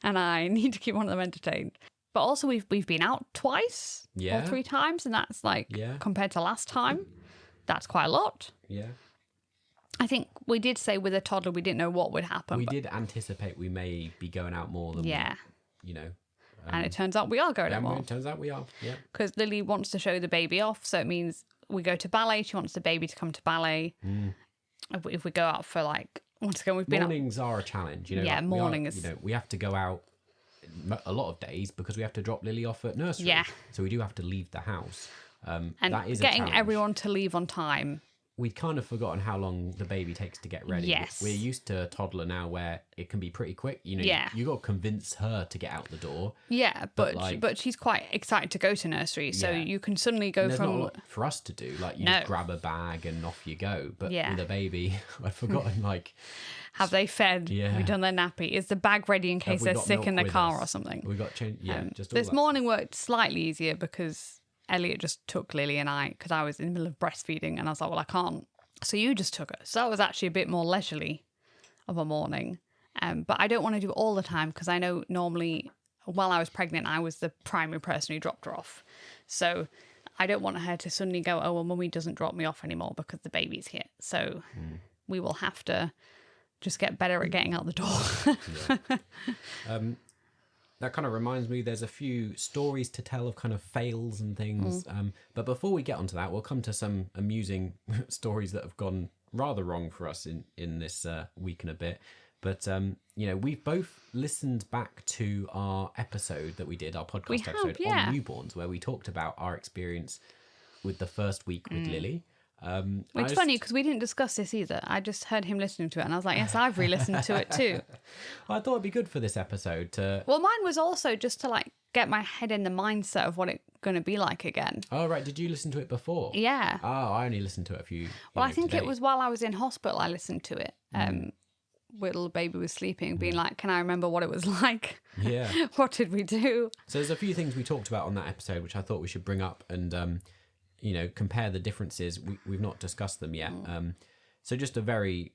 and I need to keep one of them entertained. But also we've been out twice or 3 times, and that's like compared to last time, that's quite a lot. Yeah. I think we did say with a toddler we didn't know what would happen. We did anticipate we may be going out more than we, you know. And it turns out we are going out more. It turns out we are, Because Lily wants to show the baby off, so it means we go to ballet. She wants the baby to come to ballet. If we go out for like, once again, we've been mornings are a challenge, you know. Yeah, like morning is. You know, we have to go out a lot of days because we have to drop Lily off at nursery. Yeah. So we do have to leave the house. And that is getting a challenge. everyone to leave on time. We'd kind of forgotten how long the baby takes to get ready. Yes. We're used to a toddler now where it can be pretty quick. You know, you got to convince her to get out the door. Yeah, but she's quite excited to go to nursery, so you can suddenly go there's from. Not a lot for us to do. Like, you just grab a bag and off you go. But with a baby, I've forgotten, like. Have they fed? Yeah. Have we done their nappy? Is the bag ready in case they're sick in the car or something? We got changed. Yeah, just all this that. morning worked slightly easier because Elliot just took Lily and I, because I was in the middle of breastfeeding, and I was like, well, I can't. So you just took her. So that was actually a bit more leisurely of a morning. But I don't want to do it all the time because I know normally while I was pregnant, I was the primary person who dropped her off. So I don't want her to suddenly go, oh, well, mummy doesn't drop me off anymore because the baby's here. So we will have to just get better at getting out the door. That kind of reminds me, there's a few stories to tell of kind of fails and things. But before we get onto that, we'll come to some amusing stories that have gone rather wrong for us in this week and a bit. But, you know, we've both listened back to our episode that we did, our podcast episode on newborns, where we talked about our experience with the first week with Lily. It's funny because we didn't discuss this either. I just heard him listening to it and I was like, yes, I've re-listened to it too. I thought it'd be good for this episode to... Well, mine was also just to like get my head in the mindset of what it's going to be like again. Oh, right. Did you listen to it before? Yeah. Oh, I only listened to it a few... Well, I think it was while I was in hospital I listened to it. Little baby was sleeping, being like, can I remember what it was like? Yeah. What did we do? So there's a few things we talked about on that episode, which I thought we should bring up and, you know, compare the differences. We've not discussed them yet. So just a very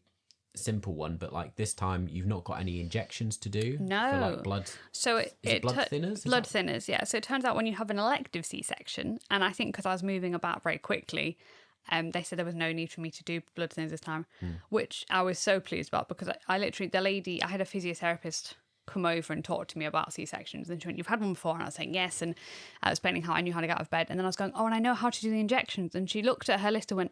simple one, but like this time you've not got any injections to do. No. For like blood. So it blood thinners? Blood thinners, yeah. So it turns out when you have an elective C-section, and I think because I was moving about very quickly, they said there was no need for me to do blood thinners this time, which I was so pleased about because I literally, I had a physiotherapist come over and talk to me about C-sections, and she went, you've had one before? And I was saying yes, and I was explaining how I knew how to get out of bed, and then I was going, oh, and I know how to do the injections, and she looked at her list and went,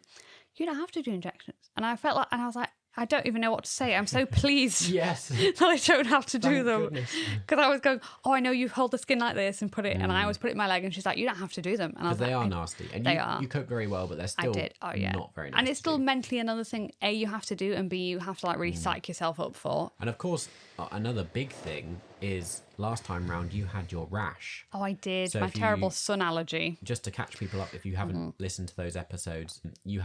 you don't have to do injections. And I felt like, and I was like, I don't even know what to say. I'm so pleased Yes. that I don't have to do Thank them. goodness. Because I was going, oh, I know you hold the skin like this and put it, and I always put it in my leg, and she's like, you don't have to do them. And I was Because they like, are nasty. And they are. You cope very well, but they're still not very nice. And it's to still do. mentally another thing, A, you have to do, and B, you have to like really psych yourself up for. And of course, another big thing is last time round you had your rash. Oh, I did. So My if you- terrible sun allergy. Just to catch people up, if you haven't listened to those episodes, you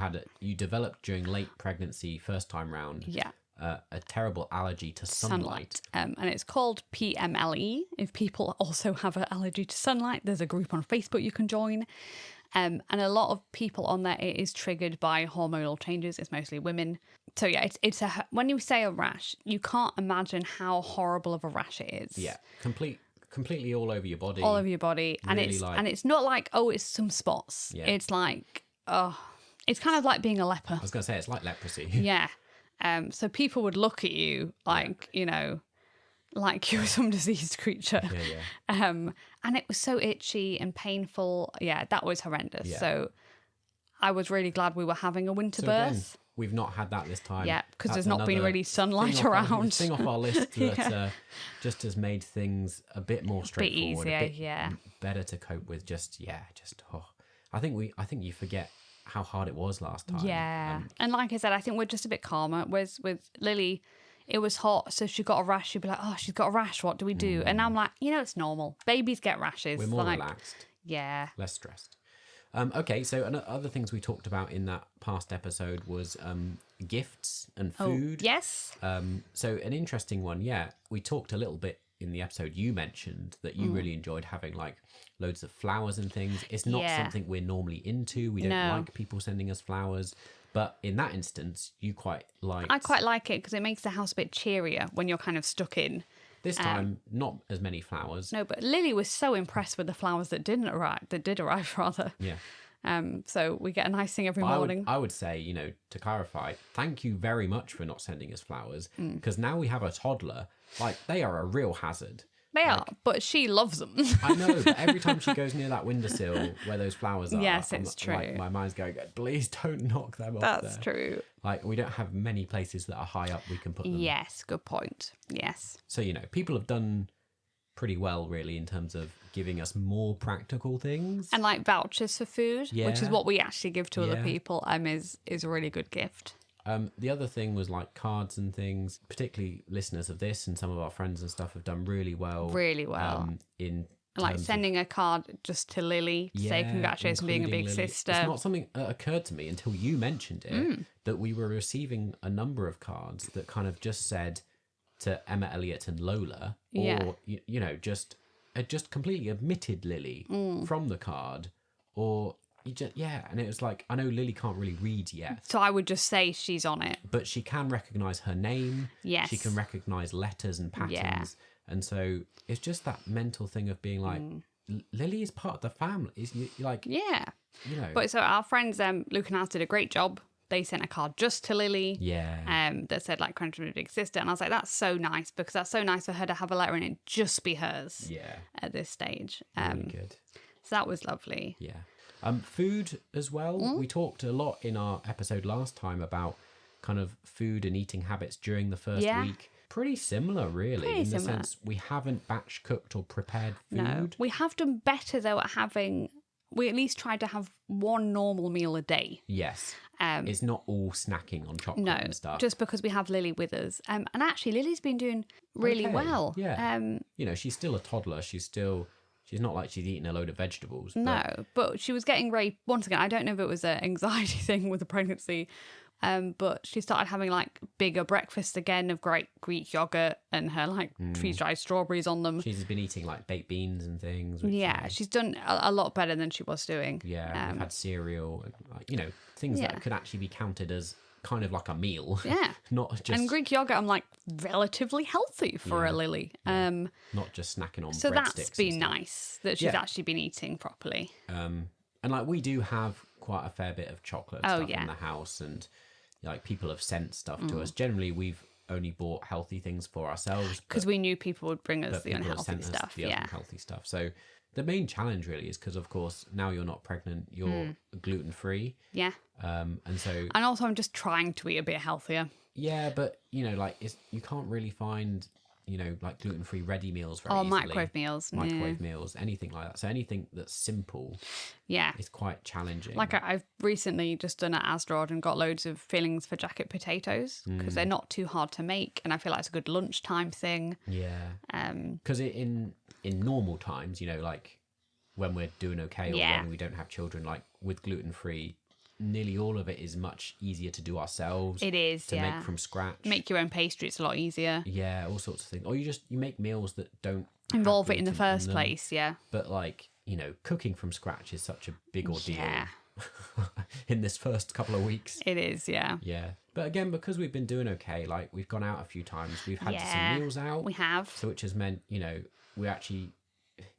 developed during late pregnancy, first time round, Yeah. a terrible allergy to sunlight. And it's called PMLE. If people also have an allergy to sunlight, there's a group on Facebook you can join. And a lot of people on there, it is triggered by hormonal changes. It's mostly women. So yeah, when you say a rash, you can't imagine how horrible of a rash it is. Yeah, completely all over your body. All over your body. And Really it's not like, oh, it's some spots. Yeah. It's like, it's kind of like being a leper. I was going to say, it's like leprosy. Yeah. So people would look at you like, you know, like you were some diseased creature. Yeah. And it was so itchy and painful. Yeah, that was horrendous. Yeah. So I was really glad we were having a winter So birth. again, we've not had that this time. Yeah, because That's there's not been another really sunlight thing around. Thing off our list that just has made things a bit more straightforward, easier, a bit yeah. better to cope with. I think you forget how hard it was last time. Yeah. And like I said, I think we're just a bit calmer. Whereas with Lily, it was hot, so she got a rash. She'd be like, oh, she's got a rash. What do we do? And I'm like, you know, it's normal. Babies get rashes. We're more relaxed, Yeah. less stressed. Okay, so other things we talked about in that past episode was gifts and food. Oh, yes. So an interesting one, yeah. We talked a little bit in the episode. You mentioned that you really enjoyed having like loads of flowers and things. It's not something we're normally into. We don't like people sending us flowers. But in that instance, you quite like. I quite like it because it makes the house a bit cheerier when you're kind of stuck in. This time, not as many flowers. No, but Lily was so impressed with the flowers that did arrive rather. Yeah. So we get a nice thing every morning. I would say, you know, to clarify, thank you very much for not sending us flowers, because now we have a toddler. Like, they are a real hazard. They are, but she loves them. I know, but every time she goes near that windowsill where those flowers are, Yes, it's true. Like, my mind's going, please don't knock them off. That's true. Like, we don't have many places that are high up we can put them. Yes, good point. Yes. So, you know, people have done pretty well, really, in terms of giving us more practical things. And like vouchers for food, which is Yeah. what we actually give to other Yeah. people, is a really good gift. The other thing was like cards and things, particularly listeners of this and some of our friends and stuff have done really well. Really well. In Like terms of- sending a card just to Lily to say congratulations on being a including big Lily. sister. It's not something that occurred to me until you mentioned it, that we were receiving a number of cards that kind of just said to Emma, Elliot and Lola, or, Yeah. you know, just completely omitted Lily from the card, or... and it was like, I know Lily can't really read yet, So I would just say she's on it. but she can recognise her name. Yes. She can recognise letters and patterns. Yeah. And so it's just that mental thing of being like, Lily is part of the family. Like, Yeah. you know. But so our friends, Luke and Alice, did a great job. They sent a card just to Lily. Yeah. That said, like, "Congratulations to big sister." And I was like, that's so nice, because that's so nice for her to have a letter and it just be hers Yeah. at this stage. Really good. So that was lovely. Yeah. Food as well. We talked a lot in our episode last time about kind of food and eating habits during the first week. Pretty similar, really, Pretty in similar. the sense we haven't batch cooked or prepared food. No, we have done better though at having. We at least tried to have one normal meal a day. Yes. It's not all snacking on chocolate No, and stuff. just because we have Lily with us. And actually, Lily's been doing really Okay, well. Yeah. You know, she's still a toddler. She's not like she's eating a load of vegetables. But No, but she was getting very, once again, I don't know if it was an anxiety thing with the pregnancy, but she started having like bigger breakfasts again of great Greek yogurt and her like freeze-dried strawberries on them. she's been eating like baked beans and things. Which, Yeah, she's done a lot better than she was doing. Yeah, we've had cereal, and, like, you know, things that could actually be counted as kind of like a meal. Yeah. Not just And Greek yogurt, I'm like, relatively healthy for a Lily. not just snacking on So breadsticks that's and been stuff. nice that she's actually been eating properly. And like we do have quite a fair bit of chocolate and stuff in the house, and like people have sent stuff to us. Generally, we've only bought healthy things for ourselves Because we knew people would bring us but the people have unhealthy sent us stuff. the Yeah. unhealthy stuff. So the main challenge really is because, of course, now you're not pregnant, you're gluten free, Yeah. and so And also, I'm just trying to eat a bit healthier. Yeah, but like you can't really find like gluten-free ready meals very easily. Microwave meals, anything like that. So anything that's simple, is quite challenging. Like I've recently just done at Asdod and got loads of fillings for jacket potatoes because they're not too hard to make, and I feel like it's a good lunchtime thing. Yeah. Because in normal times, like when we're doing okay or when we don't have children, like with gluten-free, nearly all of it is much easier to do ourselves. It is, to make from scratch. Make your own pastry, it's a lot easier. Yeah, all sorts of things. Or you make meals that don't involve it in the first place. Yeah, but like cooking from scratch is such a big ordeal. Yeah. In this first couple of weeks. It is, yeah. Yeah. But again, because we've been doing okay, like we've gone out a few times, we've had some meals out. We have. So which has meant, we actually,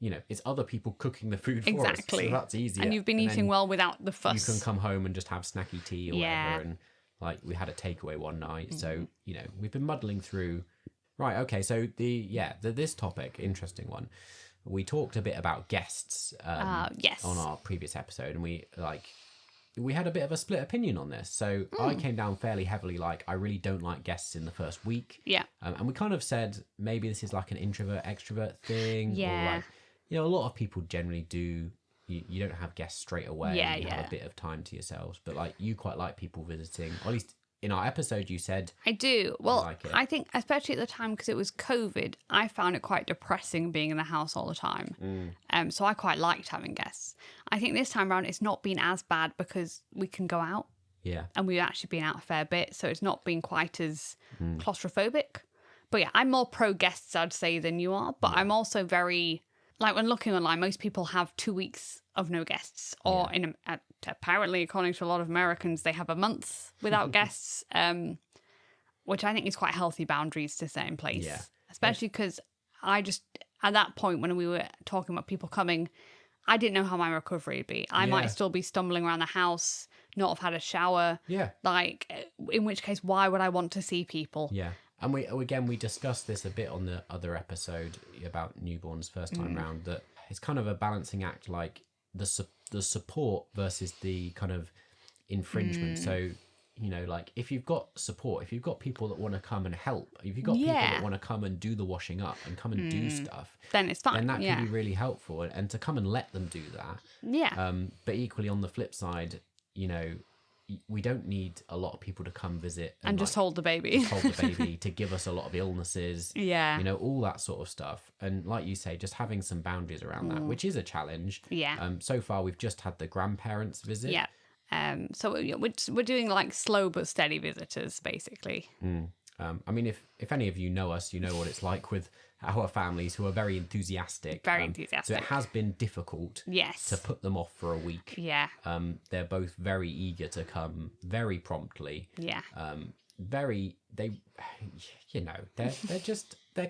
it's other people cooking the food for us. So that's easier. And you've been eating well without the fuss. You can come home and just have snacky tea or whatever. And like we had a takeaway one night. So, we've been muddling through. Right. Okay. So this topic, interesting one. We talked a bit about guests on our previous episode, and we had a bit of a split opinion on this. So I came down fairly heavily, like I really don't like guests in the first week. Yeah. And we kind of said maybe this is like an introvert extrovert thing. Yeah. Or like, a lot of people generally do. You don't have guests straight away. Yeah, you have a bit of time to yourselves, but like you quite like people visiting. Or at least in our episode, you said I do. Well, like it. I think especially at the time because it was COVID, I found it quite depressing being in the house all the time. So I quite liked having guests. I think this time around it's not been as bad because we can go out. Yeah. And we've actually been out a fair bit, so it's not been quite as claustrophobic. But yeah, I'm more pro guests, I'd say, than you are. But I'm also very like when looking online, most people have 2 weeks of no guests, or apparently, according to a lot of Americans, they have a month without guests, which I think is quite healthy boundaries to set in place. Yeah. Especially because I just, at that point when we were talking about people coming, I didn't know how my recovery would be. I might still be stumbling around the house, not have had a shower. Yeah. Like, in which case, why would I want to see people? Yeah. And we discussed this a bit on the other episode about newborns first time round, that it's kind of a balancing act, like the support versus the kind of infringement. So, like if you've got support, if you've got people that want to come and help, if you've got people that want to come and do the washing up and come and do stuff, then it's fine. Then that can be really helpful, and to come and let them do that. Yeah. But equally on the flip side, we don't need a lot of people to come visit and just hold the baby. To give us a lot of illnesses. Yeah. All that sort of stuff. And like you say, just having some boundaries around that, which is a challenge. Yeah. So far, we've just had the grandparents visit. Yeah. So we're doing like slow but steady visitors, basically. I mean, if any of you know us, you know what it's like with our families who are very enthusiastic. Very enthusiastic. So it has been difficult to put them off for a week. Yeah. They're both very eager to come very promptly. Yeah. They're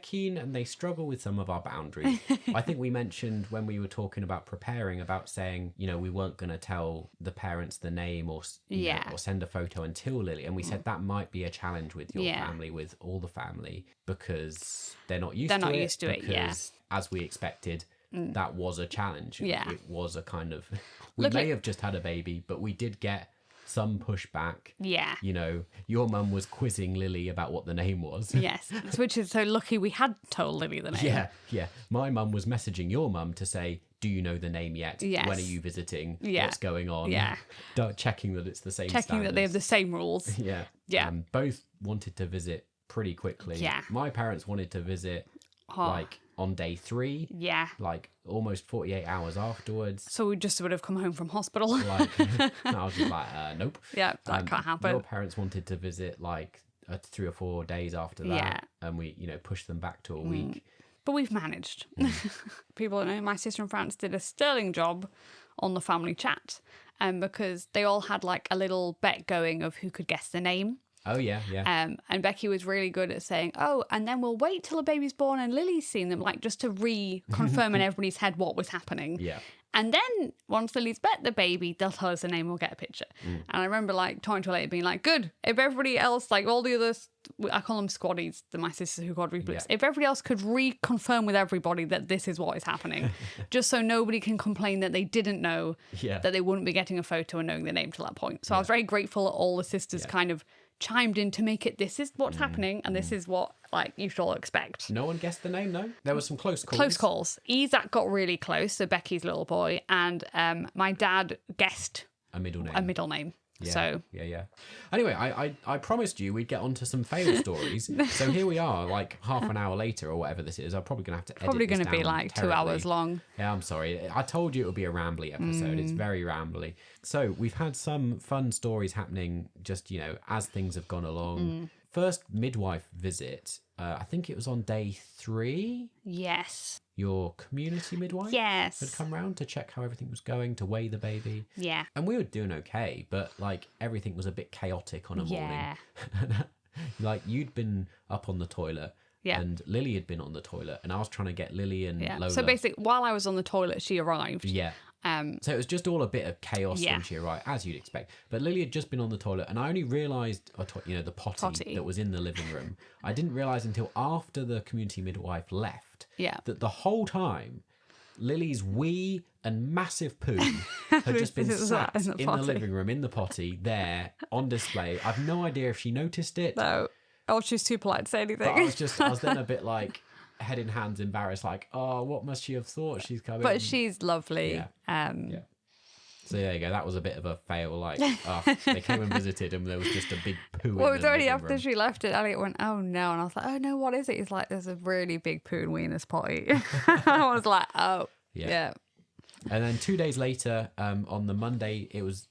keen, and they struggle with some of our boundaries. I think we mentioned when we were talking about preparing, about saying, we weren't going to tell the parents the name or send a photo until Lily. And we said that might be a challenge with your family, with all the family, because they're not used to it. Because as we expected, that was a challenge. Yeah. It was a kind of, we may have just had a baby, but we did get some pushback. Yeah. Your mum was quizzing Lily about what the name was. Yes. Which is so lucky we had told Lily the name. Yeah. Yeah. My mum was messaging your mum to say, do you know the name yet? Yes. When are you visiting? Yeah. What's going on? Yeah. Checking that it's the same Checking that they have the same rules. Yeah. Yeah. Both wanted to visit pretty quickly. Yeah. My parents wanted to visit like on day 3. Yeah. Like almost 48 hours afterwards. So we just would have come home from hospital. Like, I was just like, nope. Yeah, that can't happen. Your parents wanted to visit like 3 or 4 days after that. Yeah. And we, pushed them back to a week. But we've managed. People know my sister in France did a sterling job on the family chat, because they all had like a little bet going of who could guess the name. Oh, yeah, yeah. And Becky was really good at saying, and then we'll wait till the baby's born and Lily's seen them, like just to reconfirm in everybody's head what was happening. Yeah. And then once Lily's bet the baby, they'll tell us the name, we'll get a picture. And I remember like talking to her later being like, good, if everybody else, like all the others, I call them squaddies, my sisters who quadruplets, if everybody else could reconfirm with everybody that this is what is happening, just so nobody can complain that they didn't know, that they wouldn't be getting a photo and knowing the name till that point. So I was very grateful that all the sisters kind of chimed in to make it, this is what's happening and this is what like you should all expect. No one guessed the name, no? There were some close calls. Close calls. Isaac got really close, so Becky's little boy, and my dad guessed A middle name. a middle name. Yeah, So yeah. Anyway, I promised you we'd get onto some fail stories. So here we are, like half an hour later or whatever this is. I'm probably gonna have to edit probably going to be like terribly. 2 hours long. Yeah, I'm sorry. I told you it would be a rambly episode. It's very rambly. So we've had some fun stories happening just, as things have gone along. First midwife visit, I think it was on day 3. Yes. Your community midwife Yes. had come round to check how everything was going, to weigh the baby. Yeah. And we were doing okay, but like everything was a bit chaotic on a Yeah. morning. Like you'd been up on the toilet. Yeah. And Lily had been on the toilet, and I was trying to get Lily and Yeah. Lola. So basically, while I was on the toilet, she arrived. Yeah. So it was just all a bit of chaos Yeah. when she arrived, as you'd expect. But Lily had just been on the toilet, and I only realised, the potty that was in the living room. I didn't realise until after the community midwife left Yeah. that the whole time Lily's wee and massive poo had just been sat in the living room, in the potty, there, on display. I've no idea if she noticed it. No. Oh, she's too polite to say anything. But I was then a bit like, head in hands, embarrassed, like, oh, what must she have thought she's coming? But she's lovely. Yeah. Yeah. So there you go. That was a bit of a fail. Like, they came and visited, and there was just a big poo. Well, it in was the already living after room. she left it. Elliot went, oh no. And I was like, oh no, what is it? He's like, there's a really big poo and wee in this potty. I was like, oh, yeah. And then 2 days later, on the Monday, it was.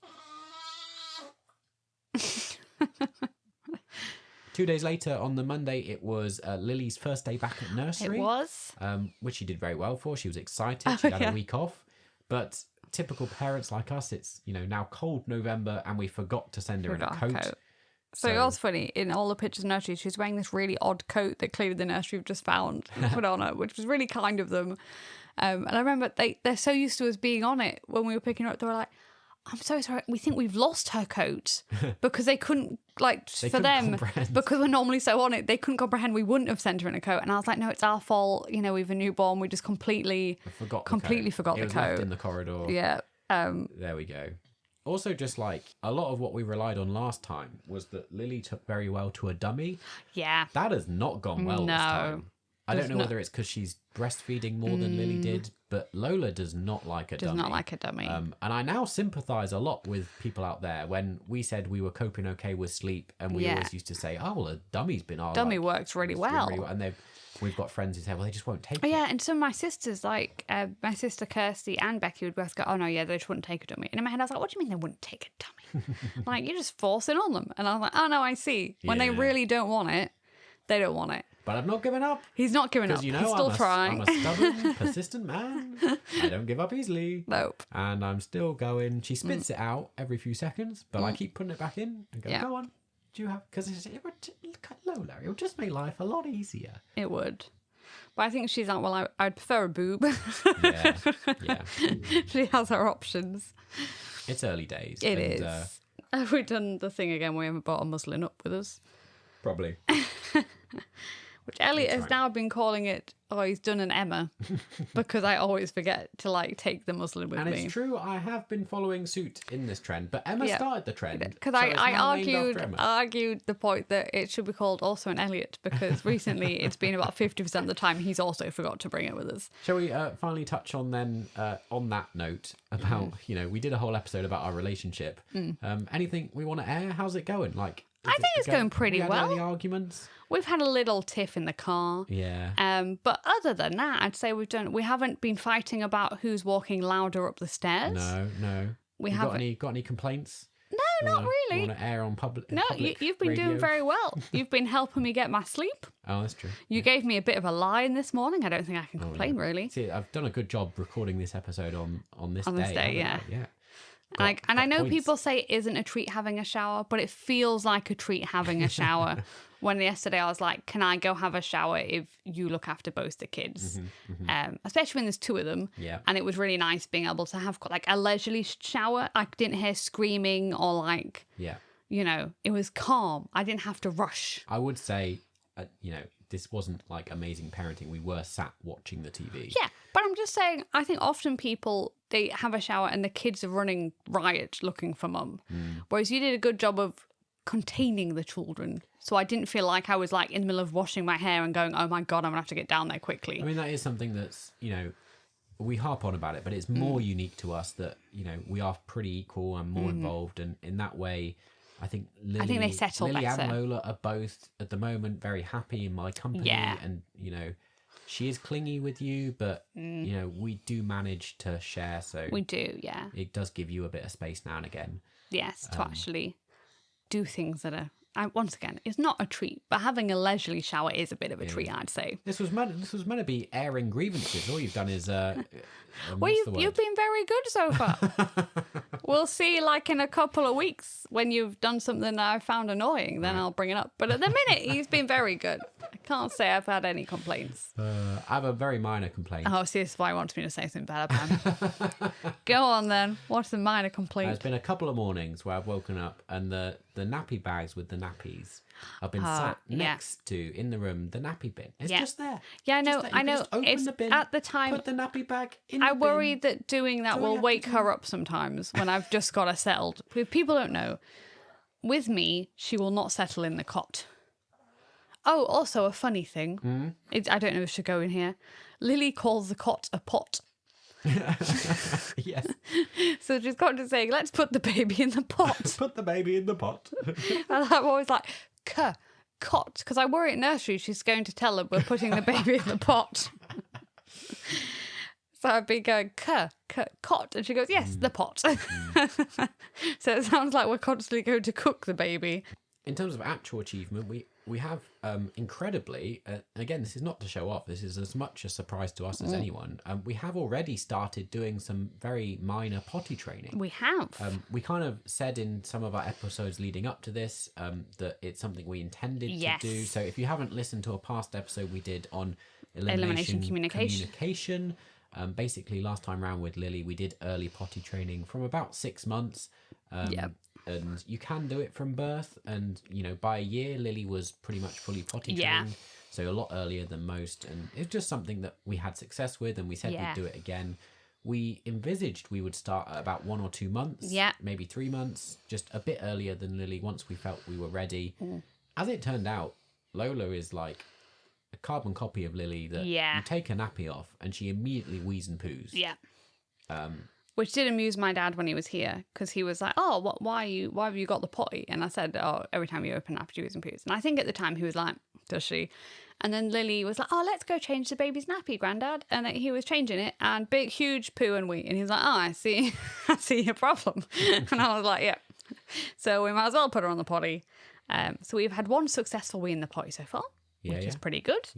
2 days later, on the Monday, it was Lily's first day back at nursery. It was. Which she did very well for. She was excited. She'd had a week off. But typical parents like us, it's, now cold November, and we forgot to send her in a coat. So it was funny. In all the pictures of the nursery, she was wearing this really odd coat that clearly the nursery have just found and put on her, which was really kind of them. And I remember they're so used to us being on it when we were picking her up. They were like, I'm so sorry, we think we've lost her coat, because they couldn't, because we're normally so on it, they couldn't comprehend we wouldn't have sent her in a coat. And I was like, no, it's our fault. We have a newborn. We just completely forgot the coat. Left in the corridor. Yeah. There we go. Also, just like a lot of what we relied on last time was that Lily took very well to a dummy. Yeah. That has not gone well this time. I don't know whether it's because she's breastfeeding more than Lily did, but Lola does not like a dummy. Does not like a dummy. And I now sympathise a lot with people out there when we said we were coping okay with sleep, and we always used to say, oh, well, a dummy's been our Dummy works really well. And we've got friends who say, well, they just won't take it. Yeah, and some of my sisters, like my sister Kirsty and Becky, would both go, oh, no, they just wouldn't take a dummy. And in my head, I was like, what do you mean they wouldn't take a dummy? Like, you're just forcing on them. And I was like, oh, no, I see. When they really don't want it, they don't want it. But I've not given up. He's not giving up. He's still trying. I'm a stubborn, persistent man. I don't give up easily. Nope. And I'm still going. She spits it out every few seconds, but I keep putting it back in and go, go on. Do you have... Because look at Lola. It would just make life a lot easier. It would. But I think she's like, well, I'd prefer a boob. Yeah. She has her options. It's early days. It is. Have we done the thing again? We haven't brought a muslin up with us. Probably. Which Elliot has now been calling it, he's done an Emma, because I always forget to take the muslin with me. And it's true, I have been following suit in this trend, but Emma started the trend. Because I argued the point that it should be called also an Elliot, because recently it's been about 50% of the time he's also forgot to bring it with us. Shall we finally touch on then, on that note, about, we did a whole episode about our relationship. Anything we want to air? How's it going? I think it's going pretty well. Any arguments? We've had a little tiff in the car. Yeah. But other than that, I'd say we haven't been fighting about who's walking louder up the stairs. No. We haven't. Got any complaints? No, not really. You want to air on public? No, you've been doing very well. You've been helping me get my sleep. Oh, that's true. You gave me a bit of a line this morning. I don't think I can complain, really. See, I've done a good job recording this episode on this day. On this day, yeah. Yeah. And I know people say it isn't a treat having a shower, but it feels like a treat having a shower. When yesterday I was like, can I go have a shower if you look after both the kids? Especially when there's 2 of them. Yeah. And it was really nice being able to have a leisurely shower. I didn't hear screaming or it was calm. I didn't have to rush. I would say, this wasn't amazing parenting. We were sat watching the TV. Yeah, but I'm just saying, I think often people, they have a shower and the kids are running riot looking for mum. Whereas you did a good job of containing the children. So I didn't feel like I was like in the middle of washing my hair and going, oh my God, I'm going to have to get down there quickly. I mean, that is something that's, you know, we harp on about it, but it's more unique to us that, you know, we are pretty equal and more involved. And in that way, I think they settle Lily better. and Lola are both at the moment very happy in my company. Yeah. And, you know, she is clingy with you, but, you know, we do manage to share. So We do, yeah. it does give you a bit of space now and again. Yes, to actually do things that are, once again, it's not a treat, but having a leisurely shower is a bit of a treat, I'd say. This was meant to be airing grievances. All you've done is Well, you've been very good so far. We'll see, like, in a couple of weeks when you've done something that I found annoying, then I'll bring it up. But at the minute, he's been very good. I can't say I've had any complaints. I have a very minor complaint. Oh, see, this is why he wants me to say something bad about him. Go on, then. What's the minor complaint? There's been a couple of mornings where I've woken up and the nappy bags with the nappies have been sat next to, in the room, the nappy bin. It's just there. Yeah, I know. Just open the bin, at the time, put the nappy bag in the I bin. worry that doing that will wake her up sometimes when I've just got her settled. If people don't know, with me, she will not settle in the cot. Oh, also a funny thing. I don't know if it should go in here. Lily calls the cot a pot. Yes. So she's got to say, let's put the baby in the pot. Put the baby in the pot. And I'm always like, cot. Because I worry at nursery she's going to tell her we're putting the baby in the pot. So I'd be going, cot. And she goes, yes, the pot. So it sounds like we're constantly going to cook the baby. In terms of actual achievement, we have incredibly, again, this is not to show off, this is as much a surprise to us as anyone, we have already started doing some very minor potty training. We have. We kind of said in some of our episodes leading up to this that it's something we intended to do. So if you haven't listened to a past episode we did on elimination communication, basically last time round with Lily, we did early potty training from about 6 months. And you can do it from birth. And, you know, by a year, Lily was pretty much fully potty trained. So a lot earlier than most. And it's just something that we had success with and we said we'd do it again. We envisaged we would start at about 1 or 2 months, maybe 3 months, just a bit earlier than Lily once we felt we were ready. As it turned out, Lola is like a carbon copy of Lily that you take a nappy off and she immediately wheezes and poos. Which did amuse my dad when he was here, because he was like, oh, why have you got the potty? And I said, oh, every time you open up, she wheezes and poos. And I think at the time he was like, does she? And then Lily was like, oh, let's go change the baby's nappy, Grandad. And he was changing it, and big, huge poo and wee. And he was like, oh, I see your problem. And I was like, yeah. So we might as well put her on the potty. So we've had one successful wee in the potty so far, which is pretty good.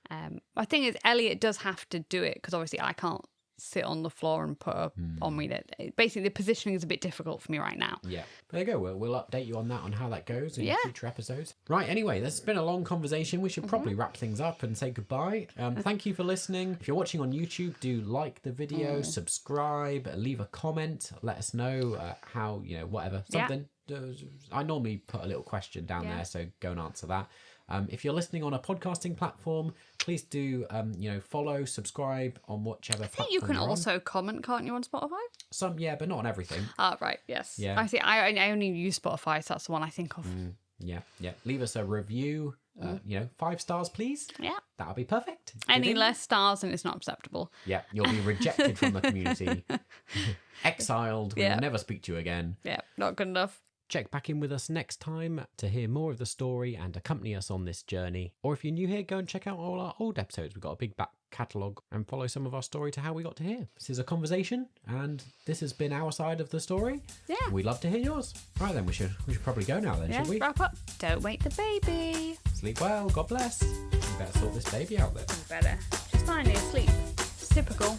I think is Elliot does have to do it, because obviously I can't sit on the floor and put her on me. Basically, the positioning is a bit difficult for me right now. Yeah. There you go. We'll update you on that, on how that goes in future episodes. Right, anyway, this has been a long conversation. We should probably wrap things up and say goodbye. Thank you for listening. If you're watching on YouTube, do like the video, subscribe, leave a comment, let us know how, you know, whatever, something. I normally put a little question down there, so go and answer that. If you're listening on a podcasting platform, please do, follow, subscribe on whichever platform. I think you can also comment, can't you, on Spotify? Some, but not on everything. Right, yes. Yeah. I see. I only use Spotify, so that's the one I think of. Yeah. Leave us a review, 5 stars, please. Yeah. That'll be perfect. Any less stars and it's not acceptable. Yeah, you'll be rejected from the community, exiled, we'll never speak to you again. Yeah, not good enough. Check back in with us next time to hear more of the story and accompany us on this journey. Or if you're new here, go and check out all our old episodes. We've got a big back catalogue and follow some of our story to how we got to here. This is a conversation and this has been our side of the story. Yeah. We'd love to hear yours. Right then, we should probably go now then, should we? Wrap up. Don't wake the baby. Sleep well. God bless. You better sort this baby out then. You better. She's finally asleep. It's typical.